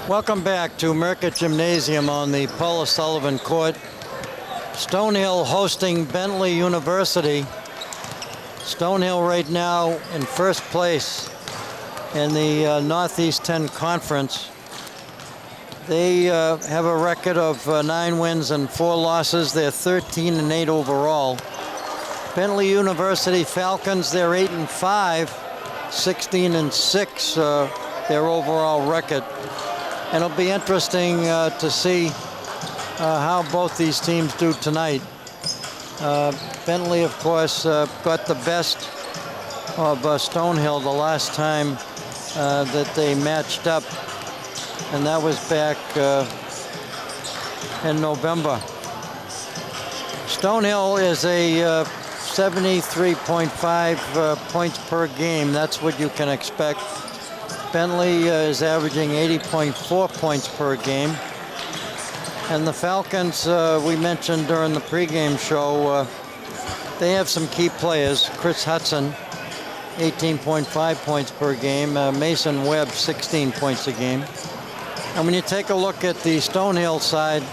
Welcome back to Mercott Gymnasium on the Paul Sullivan Court. Stonehill hosting Bentley University. Stonehill right now in first place in the Northeast 10 Conference. They have a record of 9 wins and 4 losses. They're 13-8 overall. Bentley University Falcons, they're 8-5, 16-6 their overall record. And it'll be interesting to see how both these teams do tonight. Bentley, of course, got the best of Stonehill the last time that they matched up, and that was back in November. Stonehill is a 73.5 points per game. That's what you can expect. Bentley is averaging 80.4 points per game. And the Falcons, we mentioned during the pregame show, they have some key players. Chris Hudson, 18.5 points per game. Mason Webb, 16 points a game. And when you take a look at the Stonehill side,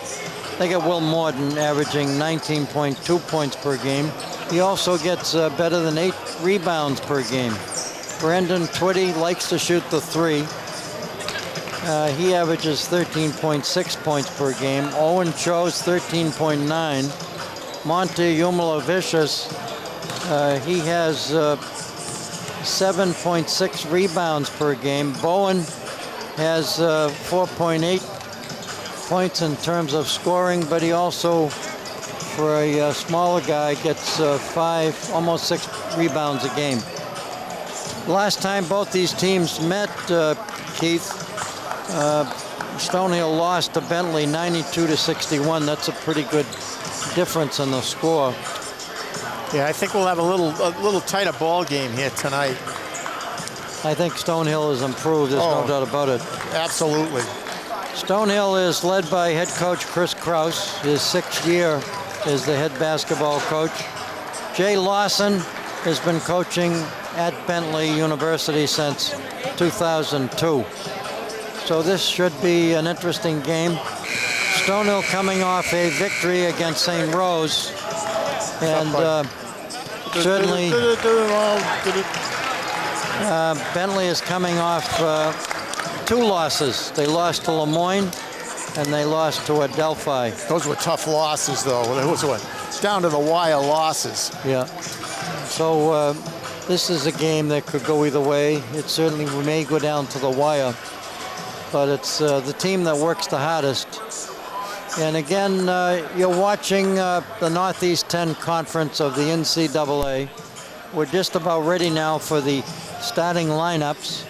they got Will Morton averaging 19.2 points per game. He also gets better than 8 rebounds per game. Brandon Twitty likes to shoot the 3. He averages 13.6 points per game. Owen Cho's 13.9. Monte Umalavicius, he has 7.6 rebounds per game. Bowen has 4.8 points in terms of scoring, but he also, for a smaller guy, gets 5, almost 6 rebounds a game. Last time both these teams met, Keith, Stonehill lost to Bentley 92-61. That's a pretty good difference in the score. Yeah, I think we'll have a little tighter ball game here tonight. I think Stonehill has improved. There's no doubt about it. Absolutely. Stonehill is led by head coach Chris Kraus. His 6th year as the head basketball coach. Jay Lawson has been coaching at Bentley University since 2002. So this should be an interesting game. Stonehill coming off a victory against St. Rose. And certainly Bentley is coming off 2 losses. They lost to Lemoyne and they lost to Adelphi. Those were tough losses, though. Those were down to the wire losses. Yeah. So this is a game that could go either way. It certainly may go down to the wire. But it's the team that works the hardest. And again, you're watching the Northeast 10 Conference of the NCAA. We're just about ready now for the starting lineups.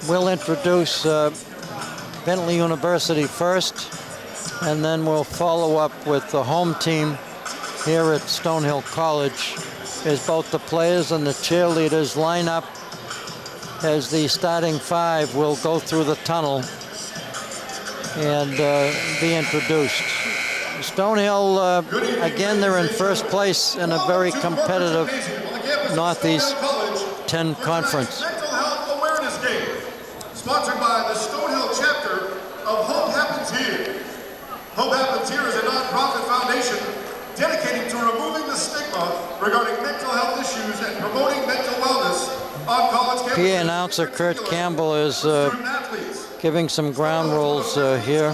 We'll introduce Bentley University first, and then we'll follow up with the home team here at Stonehill College as both the players and the cheerleaders line up as the starting 5 will go through the tunnel and be introduced. Stonehill, again, they're in first place in a very competitive Northeast 10 Conference. Mental Health Awareness Game, sponsored by the Stonehill chapter of Hope Happens Here. Hope Happens Here is a nonprofit foundation dedicated to removing the stigma regarding mental health issues and promoting mental wellness on college campuses. PA announcer Kurt Campbell is giving some ground rules here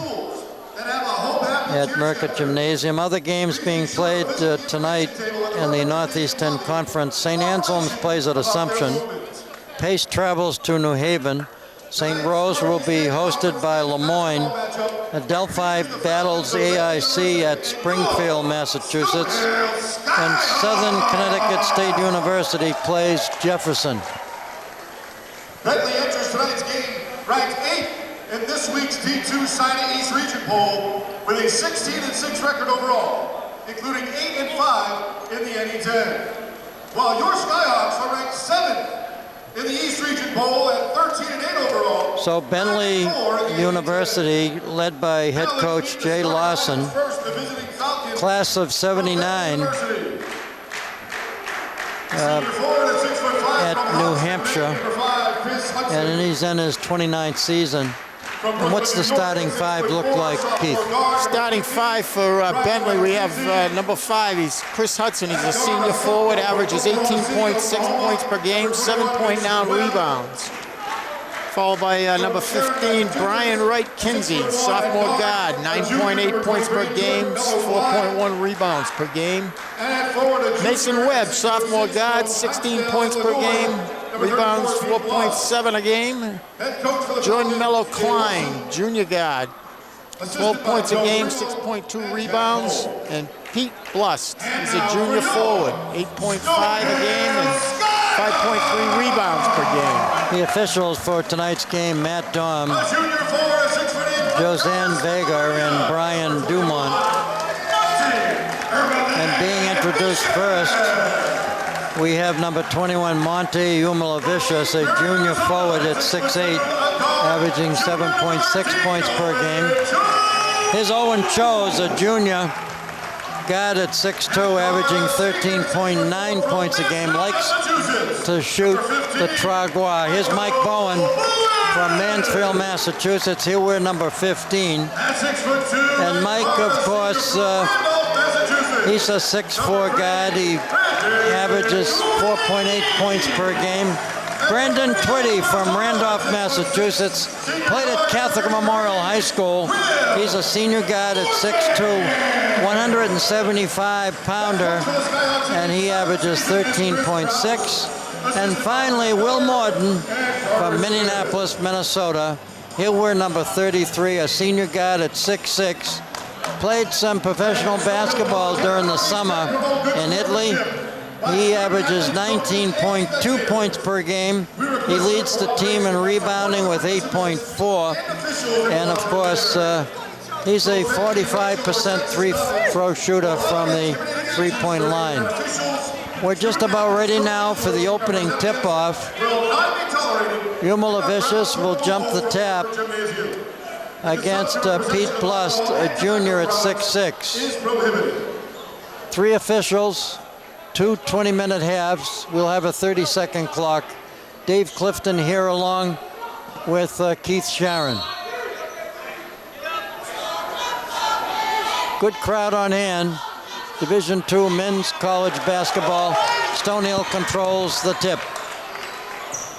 at Mercott Gymnasium. Other games being played tonight in the Northeast 10 Conference. St. Anselm's plays at Assumption. Pace travels to New Haven. St. Rose will be hosted by Lemoyne. Adelphi battles AIC at Springfield, Massachusetts. And Southern Connecticut State University plays Jefferson. Bentley enters tonight's game ranked 8th in this week's D2 Sina East Region poll with a 16-6 record overall, including 8-5 in the NE10. While your Skyhawks are ranked 7th in the East Region poll at 13-8 overall. So Bentley University, led by head coach Jay Lawson, class of '79, at New Hampshire, and he's in his 29th season. And what's the starting five look like, Keith? Starting five for Bentley, we have number 5. He's Chris Hudson. He's a senior forward, averages 18.6 points per game, 7.9 rebounds. Followed by number 15, Brian Wright Kinsey, sophomore guard, 9.8 points per game, 4.1 rebounds per game. Mason Webb, sophomore guard, 16 points per game, rebounds 4.7 a game. Jordan Mello Klein, junior guard, 12 points a game, 6.2 rebounds. And Pete Blust, he's a junior forward, 8.5 a game and 5.3 rebounds per game. The officials for tonight's game, Matt Daum, Josanne Vega, and Brian Dumont. And being introduced first, we have number 21, Monte Umalavicius, a junior forward at 6'8", averaging 7.6 points per game. Here's Owen Chose, a junior guard at 6'2", averaging 13.9 points a game, likes to shoot the Tragua. Here's Mike Bowen from Mansfield, Massachusetts. Here we're number 15. And Mike, of course, he's a 6'4" guard. He averages 4.8 points per game. Brandon Twitty from Randolph, Massachusetts, played at Catholic Memorial High School. He's a senior guard at 6'2", 175-pounder, and he averages 13.6. And finally, Will Morton from Minneapolis, Minnesota. Here we're number 33, a senior guard at 6'6". Played some professional basketball during the summer in Italy. He averages 19.2 points per game. He leads the team in rebounding with 8.4. And of course, he's a 45% free-throw shooter from the three-point line. We're just about ready now for the opening tip-off. Umalavicius will jump the tap against Pete Blust, a junior at 6'6". 3 officials, 2 20-minute halves. We'll have a 30-second clock. Dave Clifton here along with Keith Sharon. Good crowd on hand. Division II men's college basketball. Stonehill controls the tip.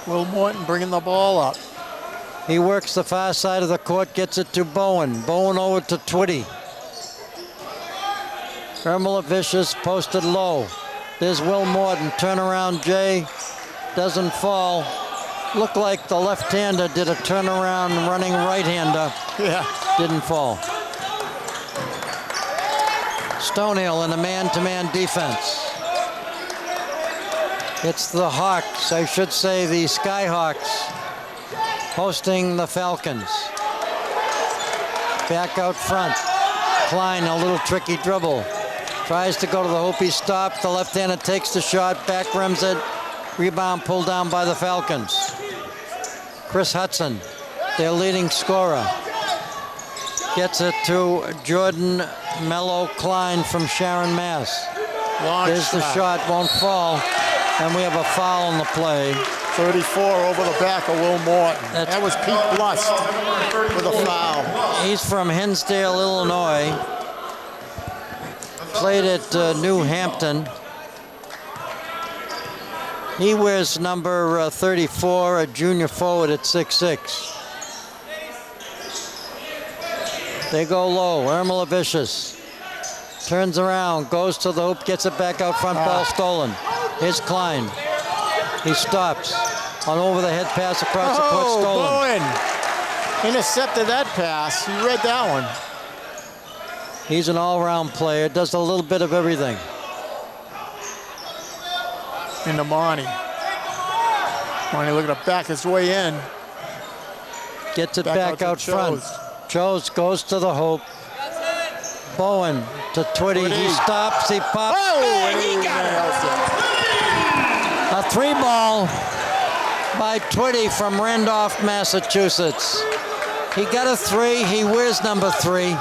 Will Morton bringing the ball up. He works the far side of the court, gets it to Bowen. Bowen over to Twitty. Umalavicius posted low. There's Will Morton, turnaround Jay, doesn't fall. Looked like the left-hander did a turnaround running right-hander. Yeah. Didn't fall. Stonehill in a man-to-man defense. It's the Hawks, I should say the Skyhawks, hosting the Falcons. Back out front. Klein, a little tricky dribble. Tries to go to the hoop, he's stopped. The left-hander takes the shot, back rims it. Rebound pulled down by the Falcons. Chris Hudson, their leading scorer, gets it to Jordan Mello Klein from Sharon, Mass. There's the shot, won't fall. And we have a foul on the play. 34 over the back of Will Morton. That was Pete Blust with a foul. He's from Hinsdale, Illinois. Played at New Hampton. He wears number 34, a junior forward at 6'6". They go low. Umalavicius turns around, goes to the hoop, gets it back out front, ball stolen. Here's Klein. He stops. On over the head pass across the court, stolen. Bowen intercepted that pass. He read that one. He's an all-round player, does a little bit of everything. Into Monty. Monty looking to back his way in. Gets it back out front. Chose goes to the hoop. Bowen to Twitty. He stops, he pops. Oh, and he got it. A 3-ball by Twitty from Randolph, Massachusetts. He got a 3, he wears number 3.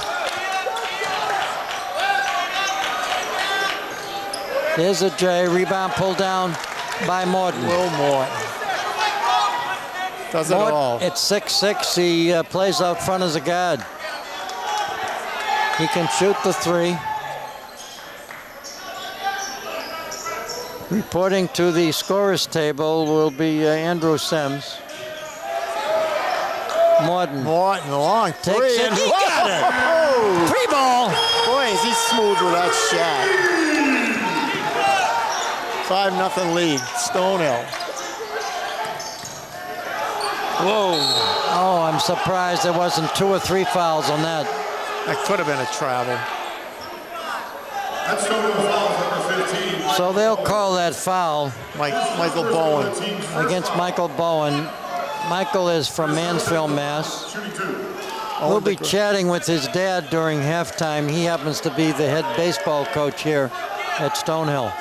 There's a J, rebound pulled down by Morton. Will Morton. Does it all. It's 6'6". He plays out front as a guard. He can shoot the three. Reporting to the scorers table will be Andrew Sims. Morton. Long three. Takes it. And He got it. Oh, Free ball. boy, is he smooth with that shot. 5-0 lead, Stonehill. Whoa. Oh, I'm surprised there wasn't 2 or 3 fouls on that. That could have been a travel. That's Stonehill foul number 15. So they'll call that foul Michael Bowen. against Michael Bowen. Michael is from Mansfield, Mass. Shooting 2. We'll be chatting with his dad during halftime. He happens to be the head baseball coach here at Stonehill.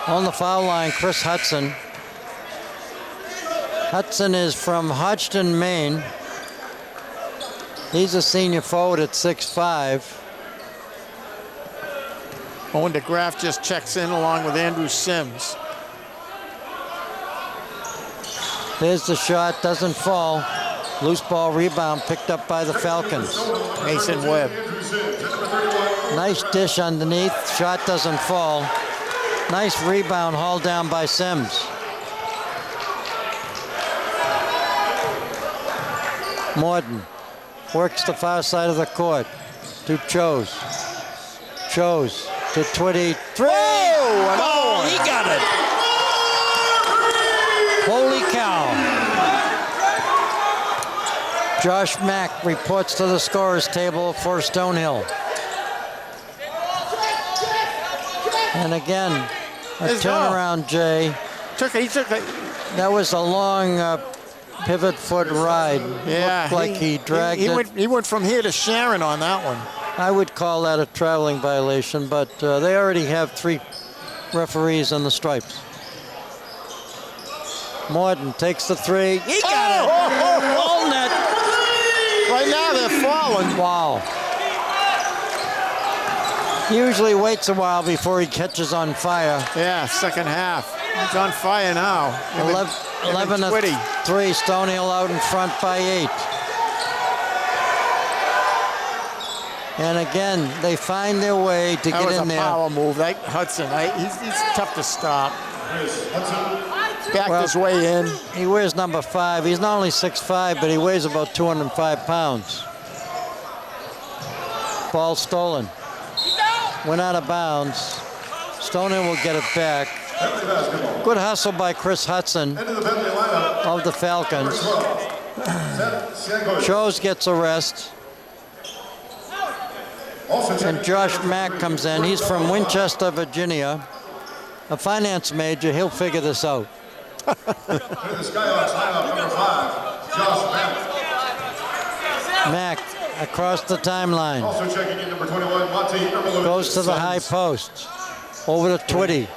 On the foul line, Chris Hudson. Hudson is from Hodgson, Maine. He's a senior forward at 6'5". Owen DeGraff just checks in along with Andrew Sims. There's the shot, doesn't fall. Loose ball rebound picked up by the Falcons. Mason Webb. Nice dish underneath, shot doesn't fall. Nice rebound hauled down by Sims. Morton works the far side of the court to Chose. Chose to Twitty. Three! Oh, He got it! Holy cow. Josh Mack reports to the scorers table for Stonehill. And again, a turnaround, Jay. He took it. That was a long pivot foot ride. Yeah. Looked like he dragged it. He went from here to Sharon on that one. I would call that a traveling violation, but they already have 3 referees on the stripes. Morton takes the 3. He got it! All net. Right now they're falling. Wow. He usually waits a while before he catches on fire. Yeah, second half. He's on fire now. 11 to 3, Stonehill out in front by 8. And again, they find their way to get in there. That was a power move. That Hudson, he's tough to stop. Backed his way in. He wears number 5. He's not only 6'5", but he weighs about 205 pounds. Ball stolen. Went out of bounds. Stonehill will get it back. Good hustle by Chris Hudson of the Falcons. Chose gets a rest. And Josh Mack comes in. He's from Winchester, Virginia. A finance major. He'll figure this out. The Skyhawks lineup number 5, Josh Mack across the timeline. Also checking in number 21, Monty. Goes to the high post. Over to Twitty.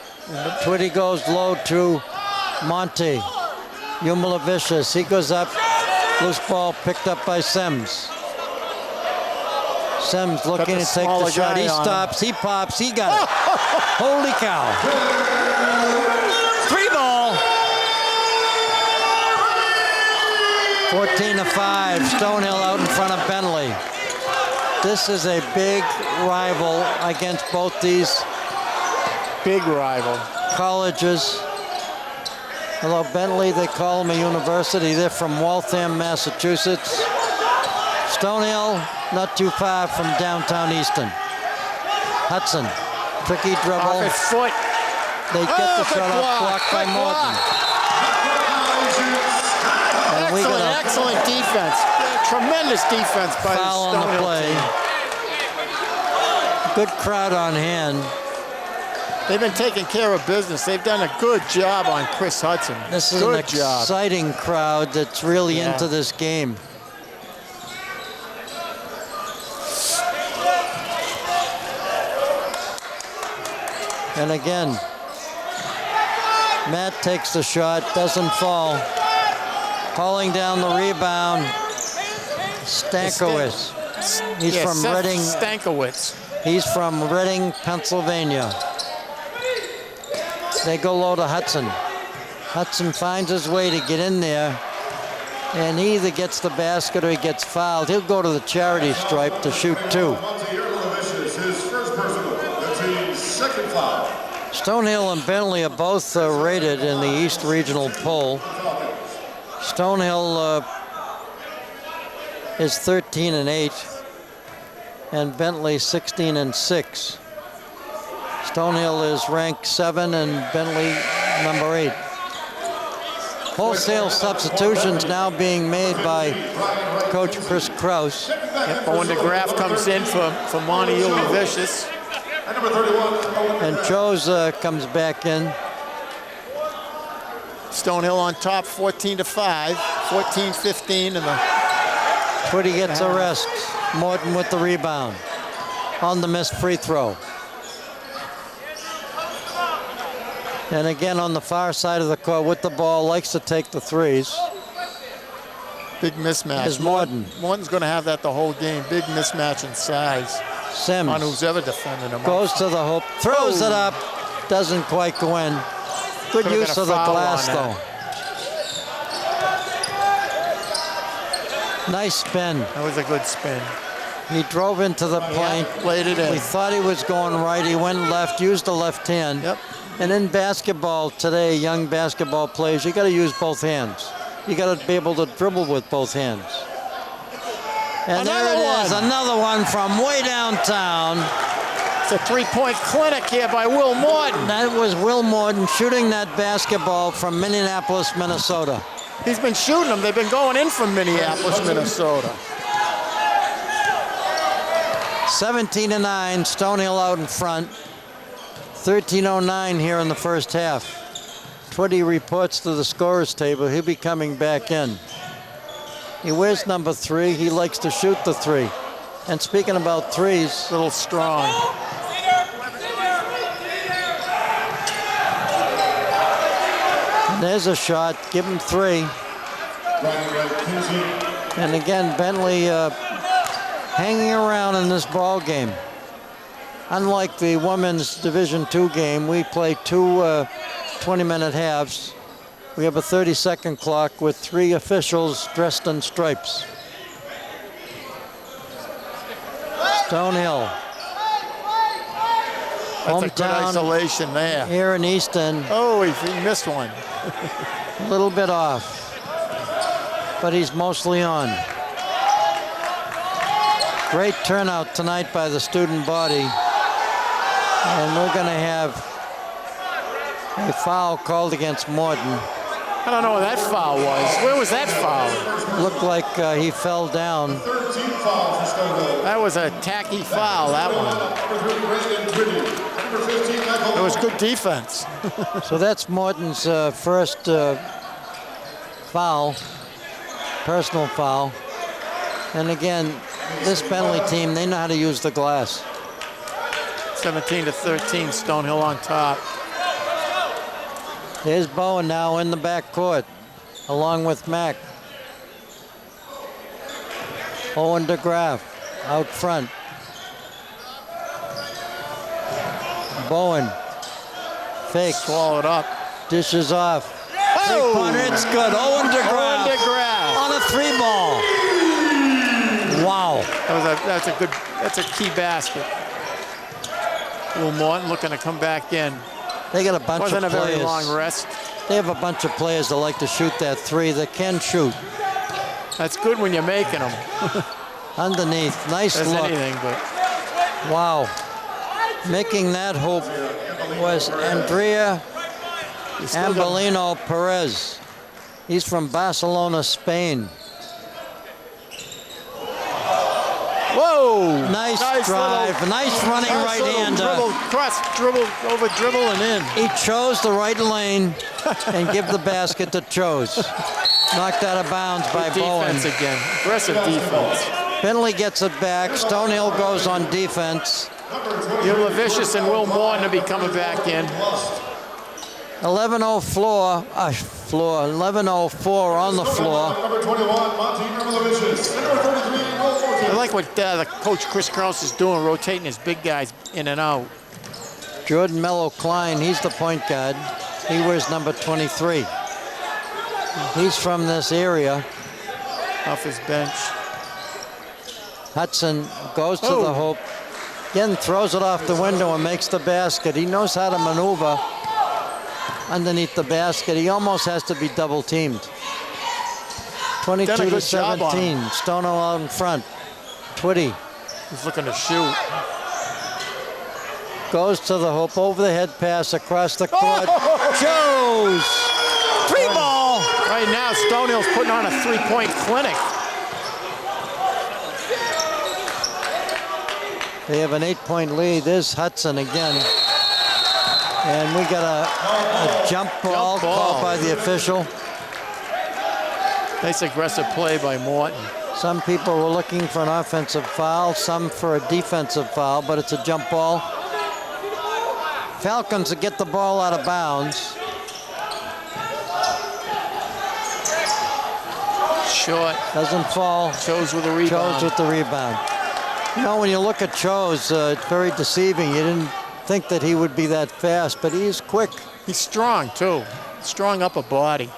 Twitty goes low to Monty. Umalavicius. He goes up. Loose ball picked up by Sims. Sims looking to take the shot. He stops. He pops. He got it. Holy cow. 3 ball. 14-5. Stonehill out in front of Bentley. This is a big rival against both these big rival colleges. Although Bentley, they call them a university. They're from Waltham, Massachusetts. Stonehill, not too far from downtown Easton. Hudson, tricky dribble. Off his foot. They get the shot off, blocked by Morton. Excellent defense. Tremendous defense by the Foul on the play. Good crowd on hand. They've been taking care of business. They've done a good job on Chris Hudson. This is an exciting crowd that's really into this game. And again, Matt takes the shot, doesn't fall. Hauling down the rebound, Stankiewicz. He's from Reading. Stankiewicz. He's from Reading, Pennsylvania. They go low to Hudson. Hudson finds his way to get in there. And he either gets the basket or he gets fouled. He'll go to the charity stripe to shoot 2. His first personal, the team's second foul. Stonehill and Bentley are both rated in the East Regional poll. Stonehill is 13-8, and Bentley 16-6. Stonehill is ranked 7 and Bentley number 8. Wholesale substitutions now being made by Coach Chris Kraus. Owen DeGraff comes in for Monty Vicious. And Chose comes back in. Stonehill on top, 14-5, 14-15, and the Twitty gets a rest. Morton with the rebound on the missed free throw. And again on the far side of the court with the ball, likes to take the threes. big mismatch. Is Morton. Morton's going to have that the whole game. Big mismatch in size. Sims on who's ever defending him. goes to the hoop, throws it up, doesn't quite go in. Good Could've use been a of the foul glass on though. Nice spin. That was a good spin. He drove into the paint. Laid it in. We thought he was going right. He went left, used the left hand. Yep. And in basketball today, young basketball players, you got to use both hands. You got to be able to dribble with both hands. And there it is, another one from way downtown. It's a three-point clinic here by Will Morton. That was Will Morton shooting that basketball from Minneapolis, Minnesota. He's been shooting them. They've been going in from Minneapolis, Minnesota. 17-9, Stonehill out in front. 13:09 here in the first half. Twitty reports to the scorer's table. He'll be coming back in. He wears number 3. He likes to shoot the 3. And speaking about threes, a little strong. And there's a shot. Give him 3. And again, Bentley hanging around in this ball game. Unlike the women's Division II game, we play 2 20-minute halves. We have a 30-second clock with 3 officials dressed in stripes. Stonehill. That's a good isolation there. Here in Easton. Oh, he missed one. A little bit off, but he's mostly on. Great turnout tonight by the student body. And we're going to have a foul called against Morton. I don't know what that foul was. Where was that foul? Looked like he fell down. That was a tacky foul, that one. It was good defense. So that's Morton's first foul, personal foul. And again, this Bentley team, they know how to use the glass. 17-13, Stonehill on top. There's Bowen now in the backcourt, along with Mack. Owen DeGraff out front. Bowen, fake. Swallowed up. Dishes off. Three-pointer, it's good. Owen DeGraff on a 3-ball. Wow. That's a key basket. Will Morton looking to come back in. They got a bunch of players. Wasn't a very long rest. They have a bunch of players that like to shoot that 3 that can shoot. That's good when you're making them. Underneath, nice look. Anything, but. Wow. Making that hoop was Andrea Ambelino Perez. He's from Barcelona, Spain. Whoa! Nice drive, nice running right-hander. Dribble and in. He chose the right lane and give the basket to Chose. Knocked out of bounds by Bowen. Defense again, aggressive defense. Bentley gets it back. Stonehill goes on defense. Vicious and Will Morton to be coming back in. 11:04 on the floor. I like what the coach Chris Kraus is doing, rotating his big guys in and out. Jordan Mello Klein, he's the point guard. He wears number 23. He's from this area. off his bench. Hudson goes to the hoop. Again, throws it off the window and makes the basket. He knows how to maneuver underneath the basket. He almost has to be double teamed. 22 to 17. Stonehill out in front. Twitty. He's looking to shoot. Goes to the hoop, over the head pass across the court. Joes! 3-ball! Right now, Stonehill's putting on a 3-point clinic. They have an 8-point lead. There's Hudson again. And we got a jump ball called by the official. Nice aggressive play by Morton. Some people were looking for an offensive foul, some for a defensive foul, but it's a jump ball. Falcons get the ball out of bounds. Short. Doesn't fall. Chose with a rebound. Chose with the rebound. You know, when you look at Chose, it's very deceiving. You didn't think that he would be that fast, but he's quick. He's strong, too. Strong upper body.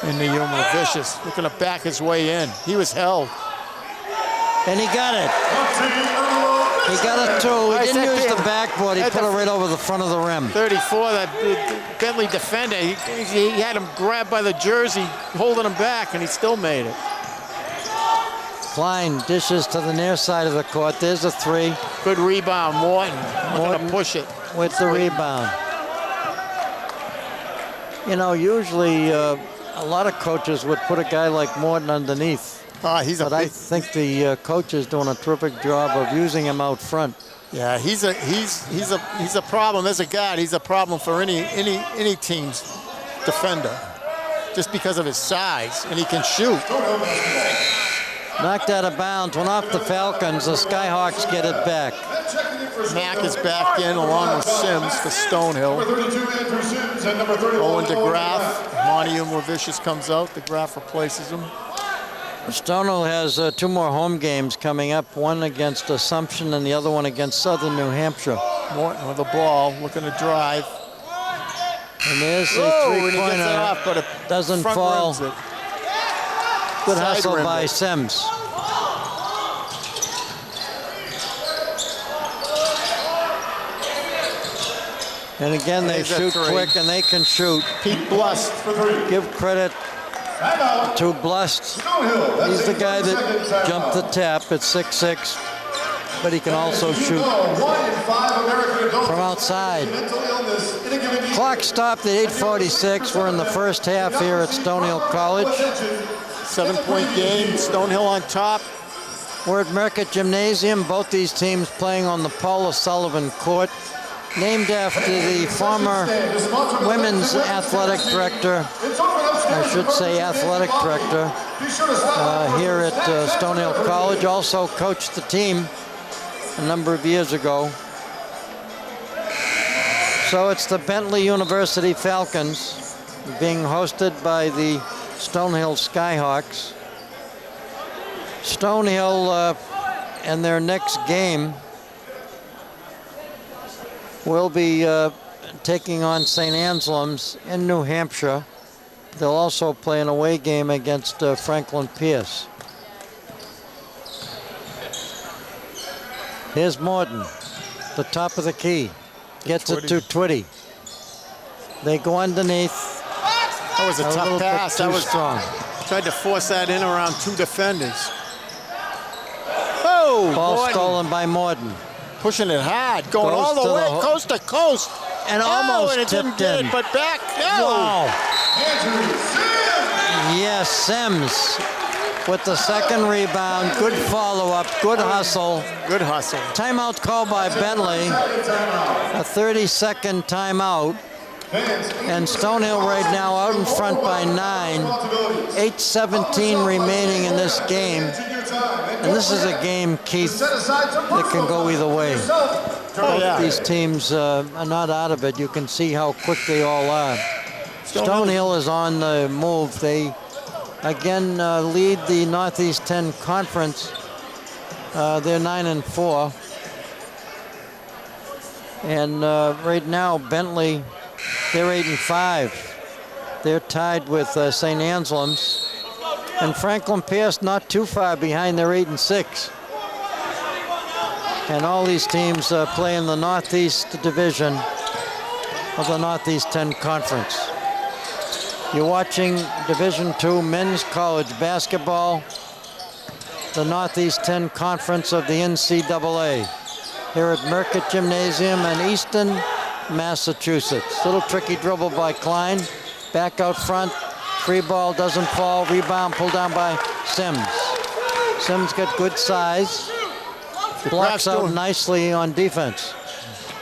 And the Vicious looking to back his way in. He was held. And he got it. He got it too. He didn't use the backboard. He put it right over the front of the rim. 34, that Bentley defender, he had him grabbed by the jersey, holding him back, and he still made it. Klein dishes to the near side of the court. There's a 3. Good rebound, Morton. Looking to push it. With the rebound. You know, usually a lot of coaches would put a guy like Morton underneath. I think the coach is doing a terrific job of using him out front. Yeah, he's a problem as a guard. He's a problem for any team's defender, just because of his size, and he can shoot. Knocked out of bounds, went off the Falcons. The Skyhawks get it back. Mack is back in along with Sims for Stonehill. Owen DeGraff. Monty Vicious comes out. DeGraff replaces him. Stonehill has 2 more home games coming up, one against Assumption and the other one against Southern New Hampshire. Morton with the ball, looking to drive. And there's a 3-pointer, but it doesn't fall. Good hustle by Sims. And again, they shoot quick and they can shoot. Pete Blust. Give credit to Blust. He's the guy that jumped the tap at 6'6", but he can also shoot from outside. Clock stopped at 8:46. We're in the first half here at Stonehill College. 7-point game, Stonehill on top. We're at Merckett Gymnasium. Both these teams playing on the Paula Sullivan Court, named after the former women's athletic director, I should say athletic director, here at Stonehill College. Also coached the team a number of years ago. So it's the Bentley University Falcons being hosted by the Stonehill Skyhawks. Stonehill in their next game will be taking on St. Anselm's in New Hampshire. They'll also play an away game against Franklin Pierce. Here's Morton, the top of the key. Gets it to Twitty. They go underneath. That was a tough pass. That was strong. Tried to force that in around 2 defenders. Oh, ball Morton. Stolen by Morton. Pushing it hard, going all the way, coast to coast. And almost and it tipped didn't in. But back, no. Wow. Yes, Sims with the second rebound. Good follow-up, good hustle. Good hustle. Timeout called by Bentley. A 30-second timeout. And Stonehill right now out in front by 9. 8:17 remaining in this game. And this is a game, Keith, that can go either way. Both these teams are not out of it. You can see how quick they all are. Stonehill is on the move. They, again, lead the Northeast 10 Conference. They're 9-4. And right now, Bentley, they're 8-5. They're tied with St. Anselm's. And Franklin Pierce not too far behind. They're 8 and 6. And all these teams play in the Northeast Division of the Northeast 10 Conference. You're watching Division II men's college basketball, the Northeast 10 Conference of the NCAA, here at Mercott Gymnasium in Easton, Massachusetts. Little tricky dribble by Klein. Back out front. Free ball doesn't fall. Rebound pulled down by Sims. Sims got good size. Blocks out nicely on defense.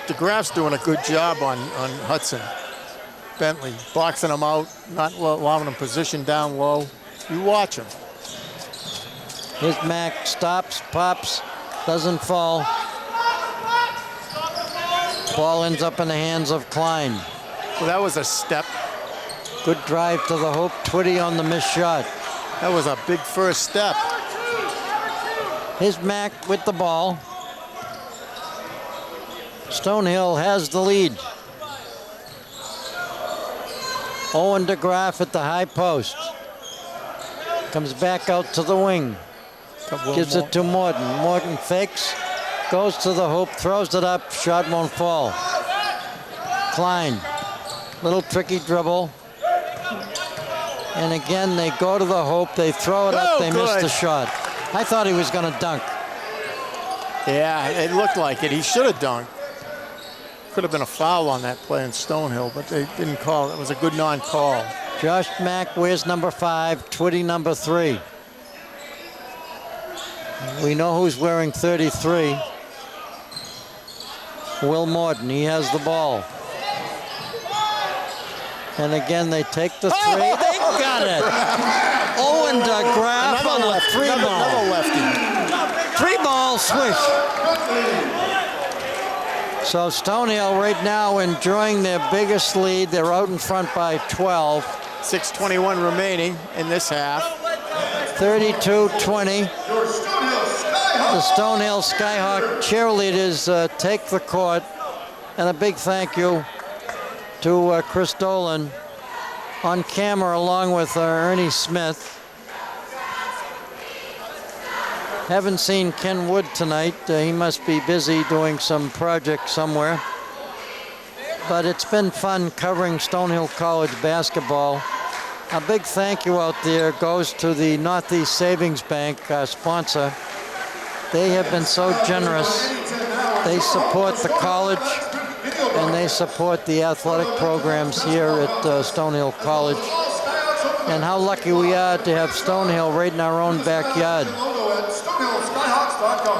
DeGraff's doing a good job on Hudson. Bentley boxing him out, not allowing him position down low. You watch him. His Mac stops, pops, doesn't fall. Ball ends up in the hands of Klein. Well, that was a step. Good drive to the hoop. Twitty on the missed shot. That was a big first step. Here's Mac with the ball. Stonehill has the lead. Owen DeGraff at the high post. Comes back out to the wing. Gives it to Morton. Morton fakes, goes to the hoop, throws it up, shot won't fall. Klein, little tricky dribble. And again, they go to the hoop, they throw it up, they miss the shot. I thought he was gonna dunk. Yeah, it looked like it. He should have dunked. Could have been a foul on that play in Stonehill, but they didn't call it. It was a good non-call. Josh Mack wears number 5, Twitty number 3. We know who's wearing 33. Will Morton, he has the ball. And again, they take the 3. They got it. Owen DeGraff on the 3-ball. Another lefty. 3-ball swish. So Stonehill right now enjoying their biggest lead. They're out in front by 12. 6:21 remaining in this half. 32-20. The Stonehill Skyhawk cheerleaders take the court. And a big thank you to Chris Dolan on camera along with Ernie Smith. Haven't seen Ken Wood tonight. He must be busy doing some project somewhere. But it's been fun covering Stonehill College basketball. A big thank you out there goes to the Northeast Savings Bank, our sponsor. They have been so generous. They support the college and they support the athletic programs here at Stonehill College. And how lucky we are to have Stonehill right in our own backyard.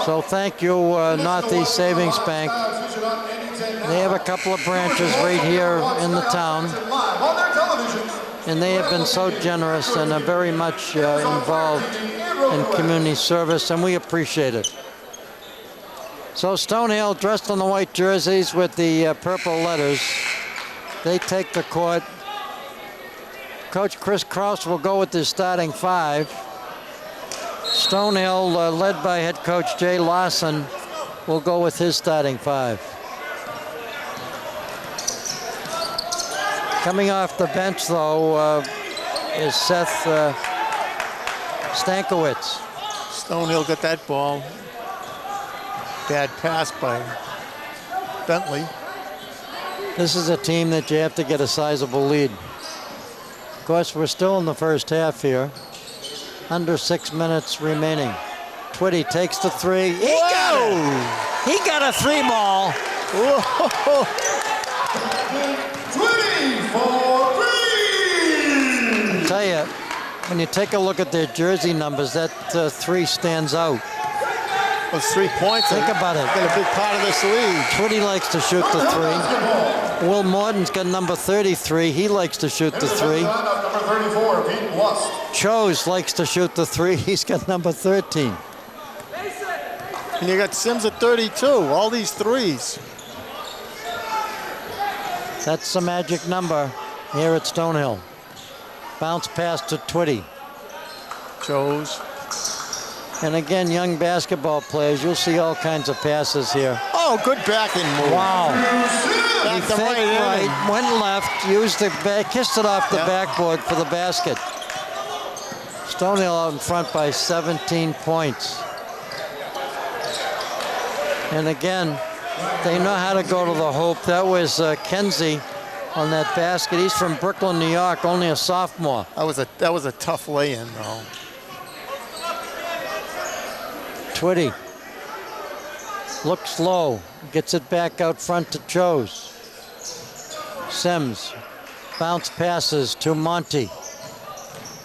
So thank you, Northeast Savings Bank. They have a couple of branches right here in the town. And they have been so generous and are very much involved in community service, and we appreciate it. So Stonehill, dressed in the white jerseys with the purple letters, they take the court. Coach Chris Kraus will go with his starting 5. Stonehill, led by head coach Jay Lawson, will go with his starting 5. Coming off the bench, though, is Seth Stankiewicz. Stonehill got that ball. Bad pass by Bentley. This is a team that you have to get a sizable lead. Of course, we're still in the first half here. Under 6 minutes remaining. Twitty takes the 3. He got it! He got a 3-ball. Whoa! Twitty for 3! I tell you, when you take a look at their jersey numbers, that 3 stands out. Those 3 points. Think about it. Been a big part of this league. Twitty likes to shoot the 3. Will Morton's got number 33. He likes to shoot the 3. Number 34, Pete Lust. Chose likes to shoot the 3. He's got number 13. And you got Sims at 32. All these 3s. That's the magic number here at Stonehill. Bounce pass to Twitty. Chose. And again, young basketball players, you'll see all kinds of passes here. Oh, good backing move. Wow. Back to Faked right, right, went left, used the back, kissed it off the backboard for the basket. Stonehill out in front by 17 points. And again, they know how to go to the hoop. That was Kenzie on that basket. He's from Brooklyn, New York, only a sophomore. That was a tough lay-in, though. Twitty looks low, gets it back out front to Chose. Sims, bounce passes to Monty.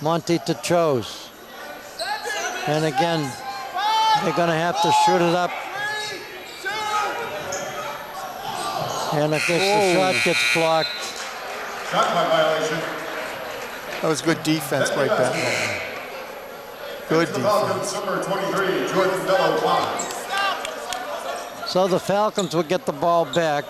Monty to Chose. And again, they're gonna have to shoot it up. And if the shot gets blocked. Shot clock violation. That was good defense by Bentley. Good The Falcons, defense. number 23, Jordan Bello. So the Falcons will get the ball back.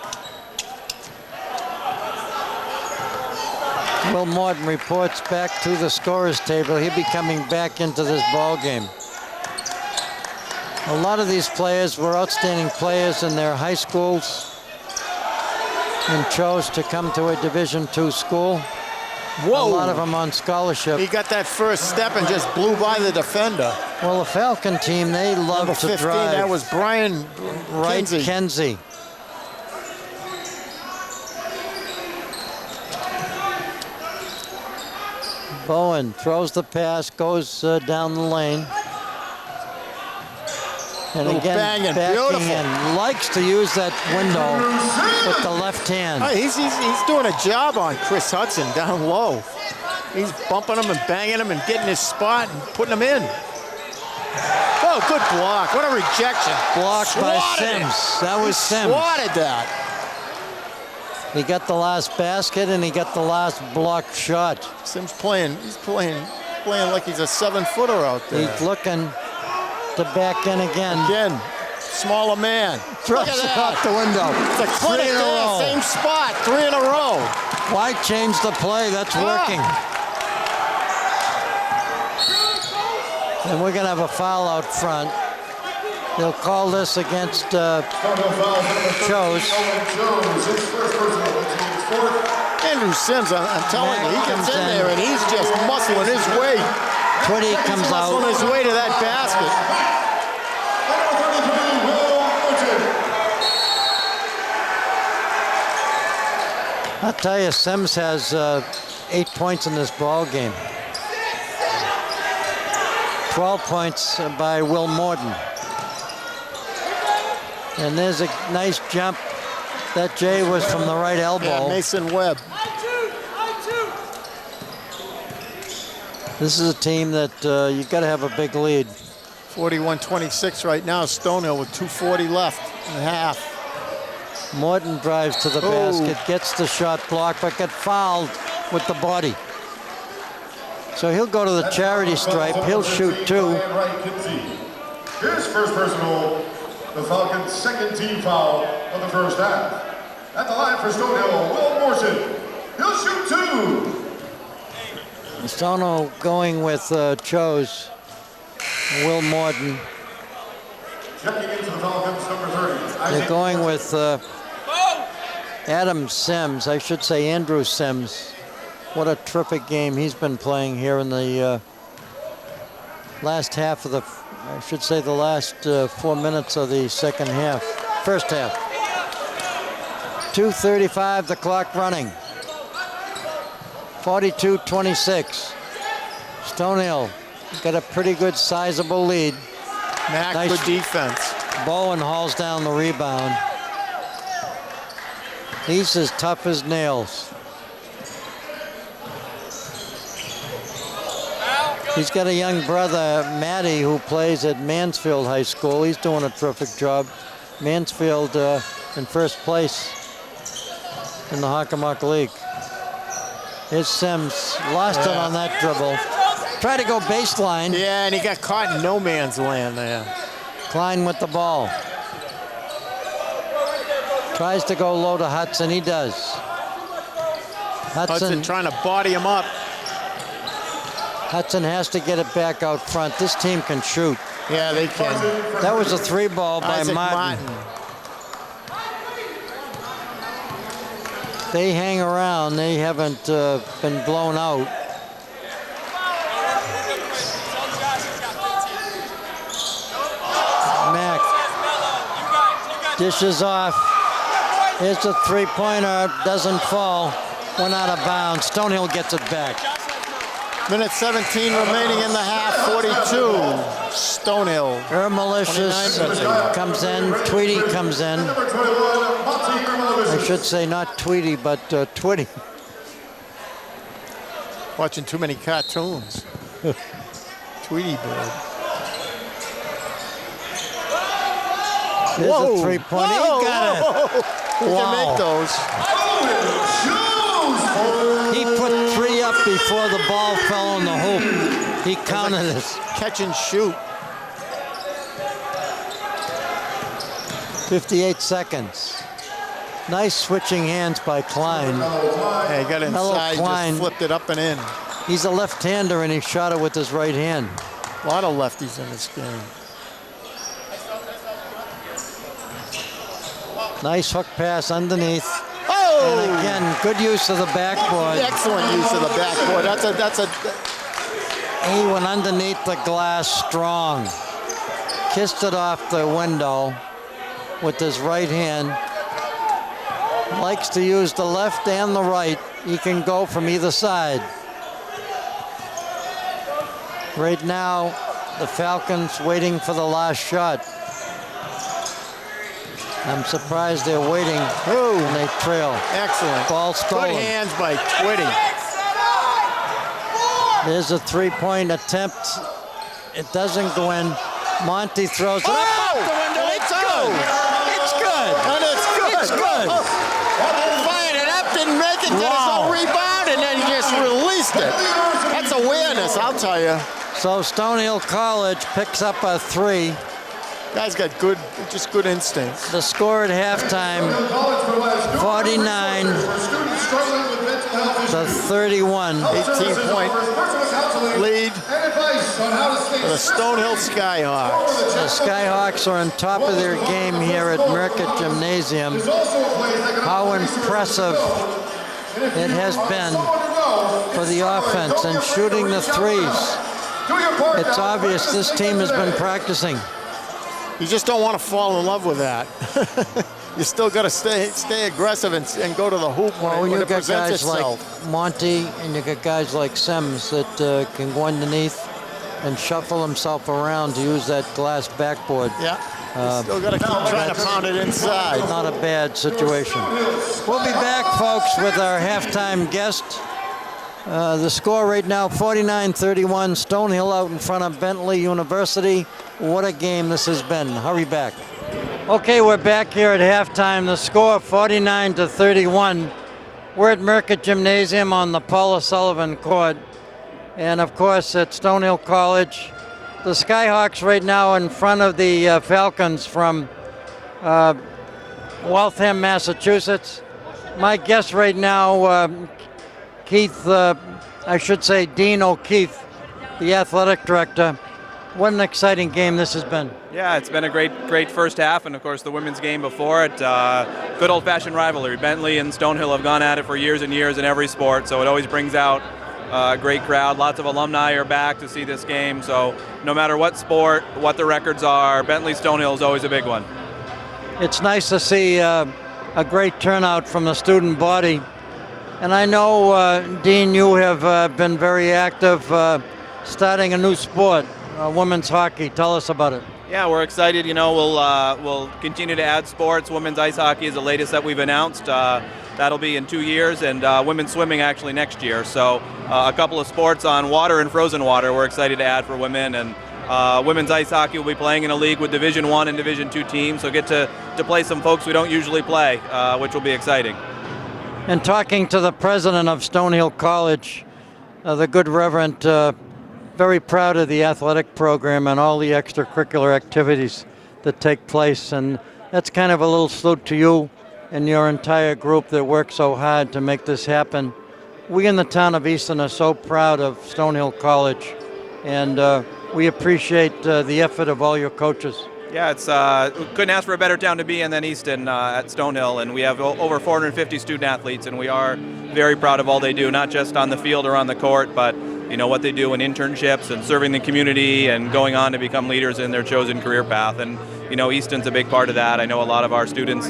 Will Morton reports back to the scorer's table. He'll be coming back into this ball game. A lot of these players were outstanding players in their high schools and chose to come to a Division II school. Whoa. A lot of them on scholarship. He got that first step and just blew by the defender. Well, the Falcon team, they love Number to 15, drive. that was Brian Right, Kinsey. Kenzie. Bowen throws the pass, goes down the lane. And Little again, banging, backing beautiful. in. Likes to use that window with the left hand. Hey, he's doing a job on Chris Hudson down low. He's bumping him and banging him and getting his spot and putting him in. Oh, good block. What a rejection. Blocked by Swatted it. Sims. That was Sims. Swatted that. He got the last basket and he got the last blocked shot. Sims playing like he's a 7-footer out there. He's looking to back in again. Again, smaller man. Throws Look at it that. out the window. It's a clinic 3 in a there, row. same spot, 3 in a row. Why change the play? That's working. And we're going to have a foul out front. They'll call this against Chose. Andrew Sims, I'm telling you, he comes in there and he's just muscling his way. Twitty comes Muscling out. his way to that basket. I'll tell you, Sims has 8 points in this ball game. 12 points by Will Morton. And there's a nice jump. That Jay was from the right elbow. Yeah, Mason Webb. This is a team that you got to have a big lead. 41-26 right now. Stonehill with 2:40 left and a half. Morton drives to the basket, gets the shot blocked, but got fouled with the body. So he'll go to the charity stripe. He'll shoot 2. Here's first personal, the Falcons' second team foul of the first half. At the line for Stonehill, Will Morton. He'll shoot 2. Stonehill going with Chose, Will Morton. Checking into the Falcons, number 30. They're going with Adam Sims, I should say Andrew Sims. What a terrific game he's been playing here in the last half of the, I should say the last 4 minutes of the second half, first half. 2:35, the clock running. 42-26. Stonehill got a pretty good sizable lead. Mac, Nice. good defense. Bowen hauls down the rebound. He's as tough as nails. He's got a young brother, Matty, who plays at Mansfield High School. He's doing a terrific job. Mansfield in first place in the Hockomock League. Here's Sims, lost it on that dribble. Tried to go baseline. Yeah, and he got caught in no man's land there. Klein with the ball. Tries to go low to Hudson, he does. Hudson trying to body him up. Hudson has to get it back out front. This team can shoot. Yeah, they can. That was a 3 ball by Isaac Martin. they hang around. They haven't been blown out. Mack dishes off. Here's a three-pointer. Doesn't fall. Went out of bounds. Stonehill gets it back. Minute 17 remaining in the half, 42. Stonehill. Malicious comes in. Tweedy comes in. I should say not Tweedy, but Twitty. Watching too many cartoons. Tweety bird. Here's a three-pointer. He got it. He can make those. He put 3 up before the ball fell on the hoop. He counted it. Catch and shoot. 58 seconds. Nice switching hands by Klein. Yeah, he got inside, Klein. just flipped it up and in. He's a left-hander, and he shot it with his right hand. A lot of lefties in this game. Nice hook pass underneath. Oh! And again, good use of the backboard. Excellent use of the backboard. He went underneath the glass strong. Kissed it off the window with his right hand. Likes to use the left and the right. He can go from either side. Right now, the Falcons waiting for the last shot. I'm surprised they're waiting and they trail. Excellent. Ball stolen. Good hands by Twitty. There's a three-point attempt. It doesn't go in. Monty throws it up off the window. It's good. It's good. And it's good. It's good. Fired it up, didn't make it, did his own rebound, and then he just released it. That's awareness, I'll tell you. So Stonehill College picks up a 3. Guy's got just good instincts. The score at halftime, 49 to 31. 18-point lead for the Stonehill Skyhawks. The Skyhawks are on top of their game here at Merckett Gymnasium. How impressive it has been for the offense and shooting the threes. It's obvious this team has been practicing. You just don't want to fall in love with that. You still got to stay aggressive and go to the hoop when it presents itself. Like Monty and you got guys like Sims that can go underneath and shuffle himself around to use that glass backboard. Yeah, you still got to keep trying to pound it inside. Not a bad situation. We'll be back, folks, with our halftime guest. The score right now, 49-31. Stonehill out in front of Bentley University. What a game this has been. Hurry back. Okay, we're back here at halftime. The score, 49-31. We're at Merckett Gymnasium on the Paula Sullivan court. And, of course, at Stonehill College. The Skyhawks right now in front of the Falcons from Waltham, Massachusetts. My guest right now, Keith, I should say Dean O'Keefe, the athletic director. What an exciting game this has been. Yeah, it's been a great first half, and of course the women's game before it. Good old-fashioned rivalry. Bentley and Stonehill have gone at it for years and years in every sport, so it always brings out a great crowd. Lots of alumni are back to see this game, so no matter what sport, what the records are, Bentley-Stonehill is always a big one. It's nice to see a great turnout from the student body. And I know, Dean, you have been very active starting a new sport, women's hockey. Tell us about it. Yeah, we're excited. You know, we'll continue to add sports. Women's ice hockey is the latest that we've announced. That'll be in 2 years, and women's swimming actually next year. So a couple of sports on water and frozen water we're excited to add for women. And women's ice hockey will be playing in a league with Division I and Division II teams. So get to play some folks we don't usually play, which will be exciting. And talking to the president of Stonehill College, the good Reverend, very proud of the athletic program and all the extracurricular activities that take place. And that's kind of a little salute to you and your entire group that worked so hard to make this happen. We in the town of Easton are so proud of Stonehill College, and we appreciate the effort of all your coaches. Yeah, it's couldn't ask for a better town to be in than Easton at Stonehill, and we have over 450 student athletes, and we are very proud of all they do, not just on the field or on the court, but what they do in internships and serving the community and going on to become leaders in their chosen career path. And Easton's a big part of that. I know a lot of our students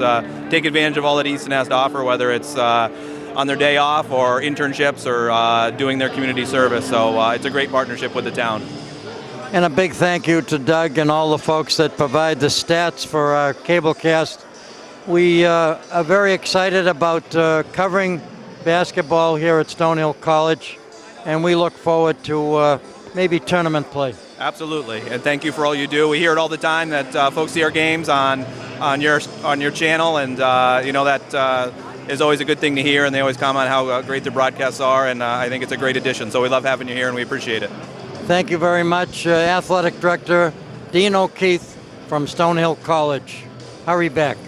take advantage of all that Easton has to offer, whether it's on their day off or internships or doing their community service. So it's a great partnership with the town. And a big thank you to Doug and all the folks that provide the stats for our cablecast. We are very excited about covering basketball here at Stonehill College, and we look forward to maybe tournament play. Absolutely, and thank you for all you do. We hear it all the time that folks see our games on your channel, and that is always a good thing to hear, and they always comment how great the broadcasts are, and I think it's a great addition. So we love having you here, and we appreciate it. Thank you very much, Athletic Director Dean O'Keefe from Stonehill College. Hurry back.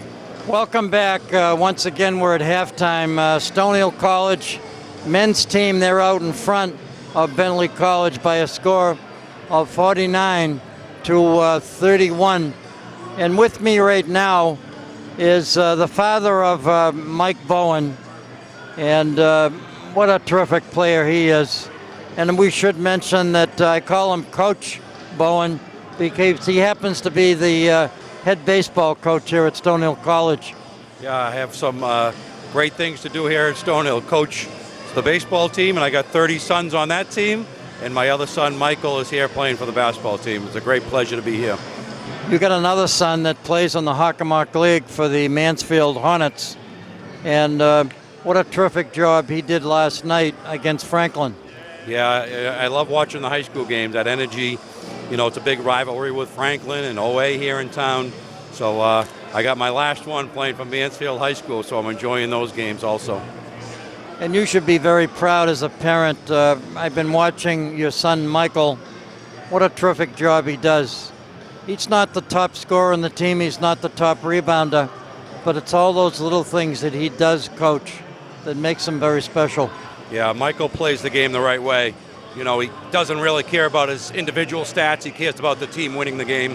Welcome back. Once again, we're at halftime. Stonehill College men's team, they're out in front of Bentley College by a score of 49 to 31. And with me right now is the father of Mike Bowen, and what a terrific player he is. And we should mention that I call him Coach Bowen because he happens to be the head baseball coach here at Stonehill College. Yeah, I have some great things to do here at Stonehill. Coach the baseball team, and I got 30 sons on that team, and my other son, Michael, is here playing for the basketball team. It's a great pleasure to be here. You got another son that plays on the Hockomock League for the Mansfield Hornets, and what a terrific job he did last night against Franklin. Yeah, I love watching the high school games, that energy. It's a big rivalry with Franklin and OA here in town. So I got my last one playing for Mansfield High School, so I'm enjoying those games also. And you should be very proud as a parent. I've been watching your son, Michael. What a terrific job he does. He's not the top scorer on the team. He's not the top rebounder. But it's all those little things that he does, Coach, that makes him very special. Yeah, Michael plays the game the right way. He doesn't really care about his individual stats. He cares about the team winning the game.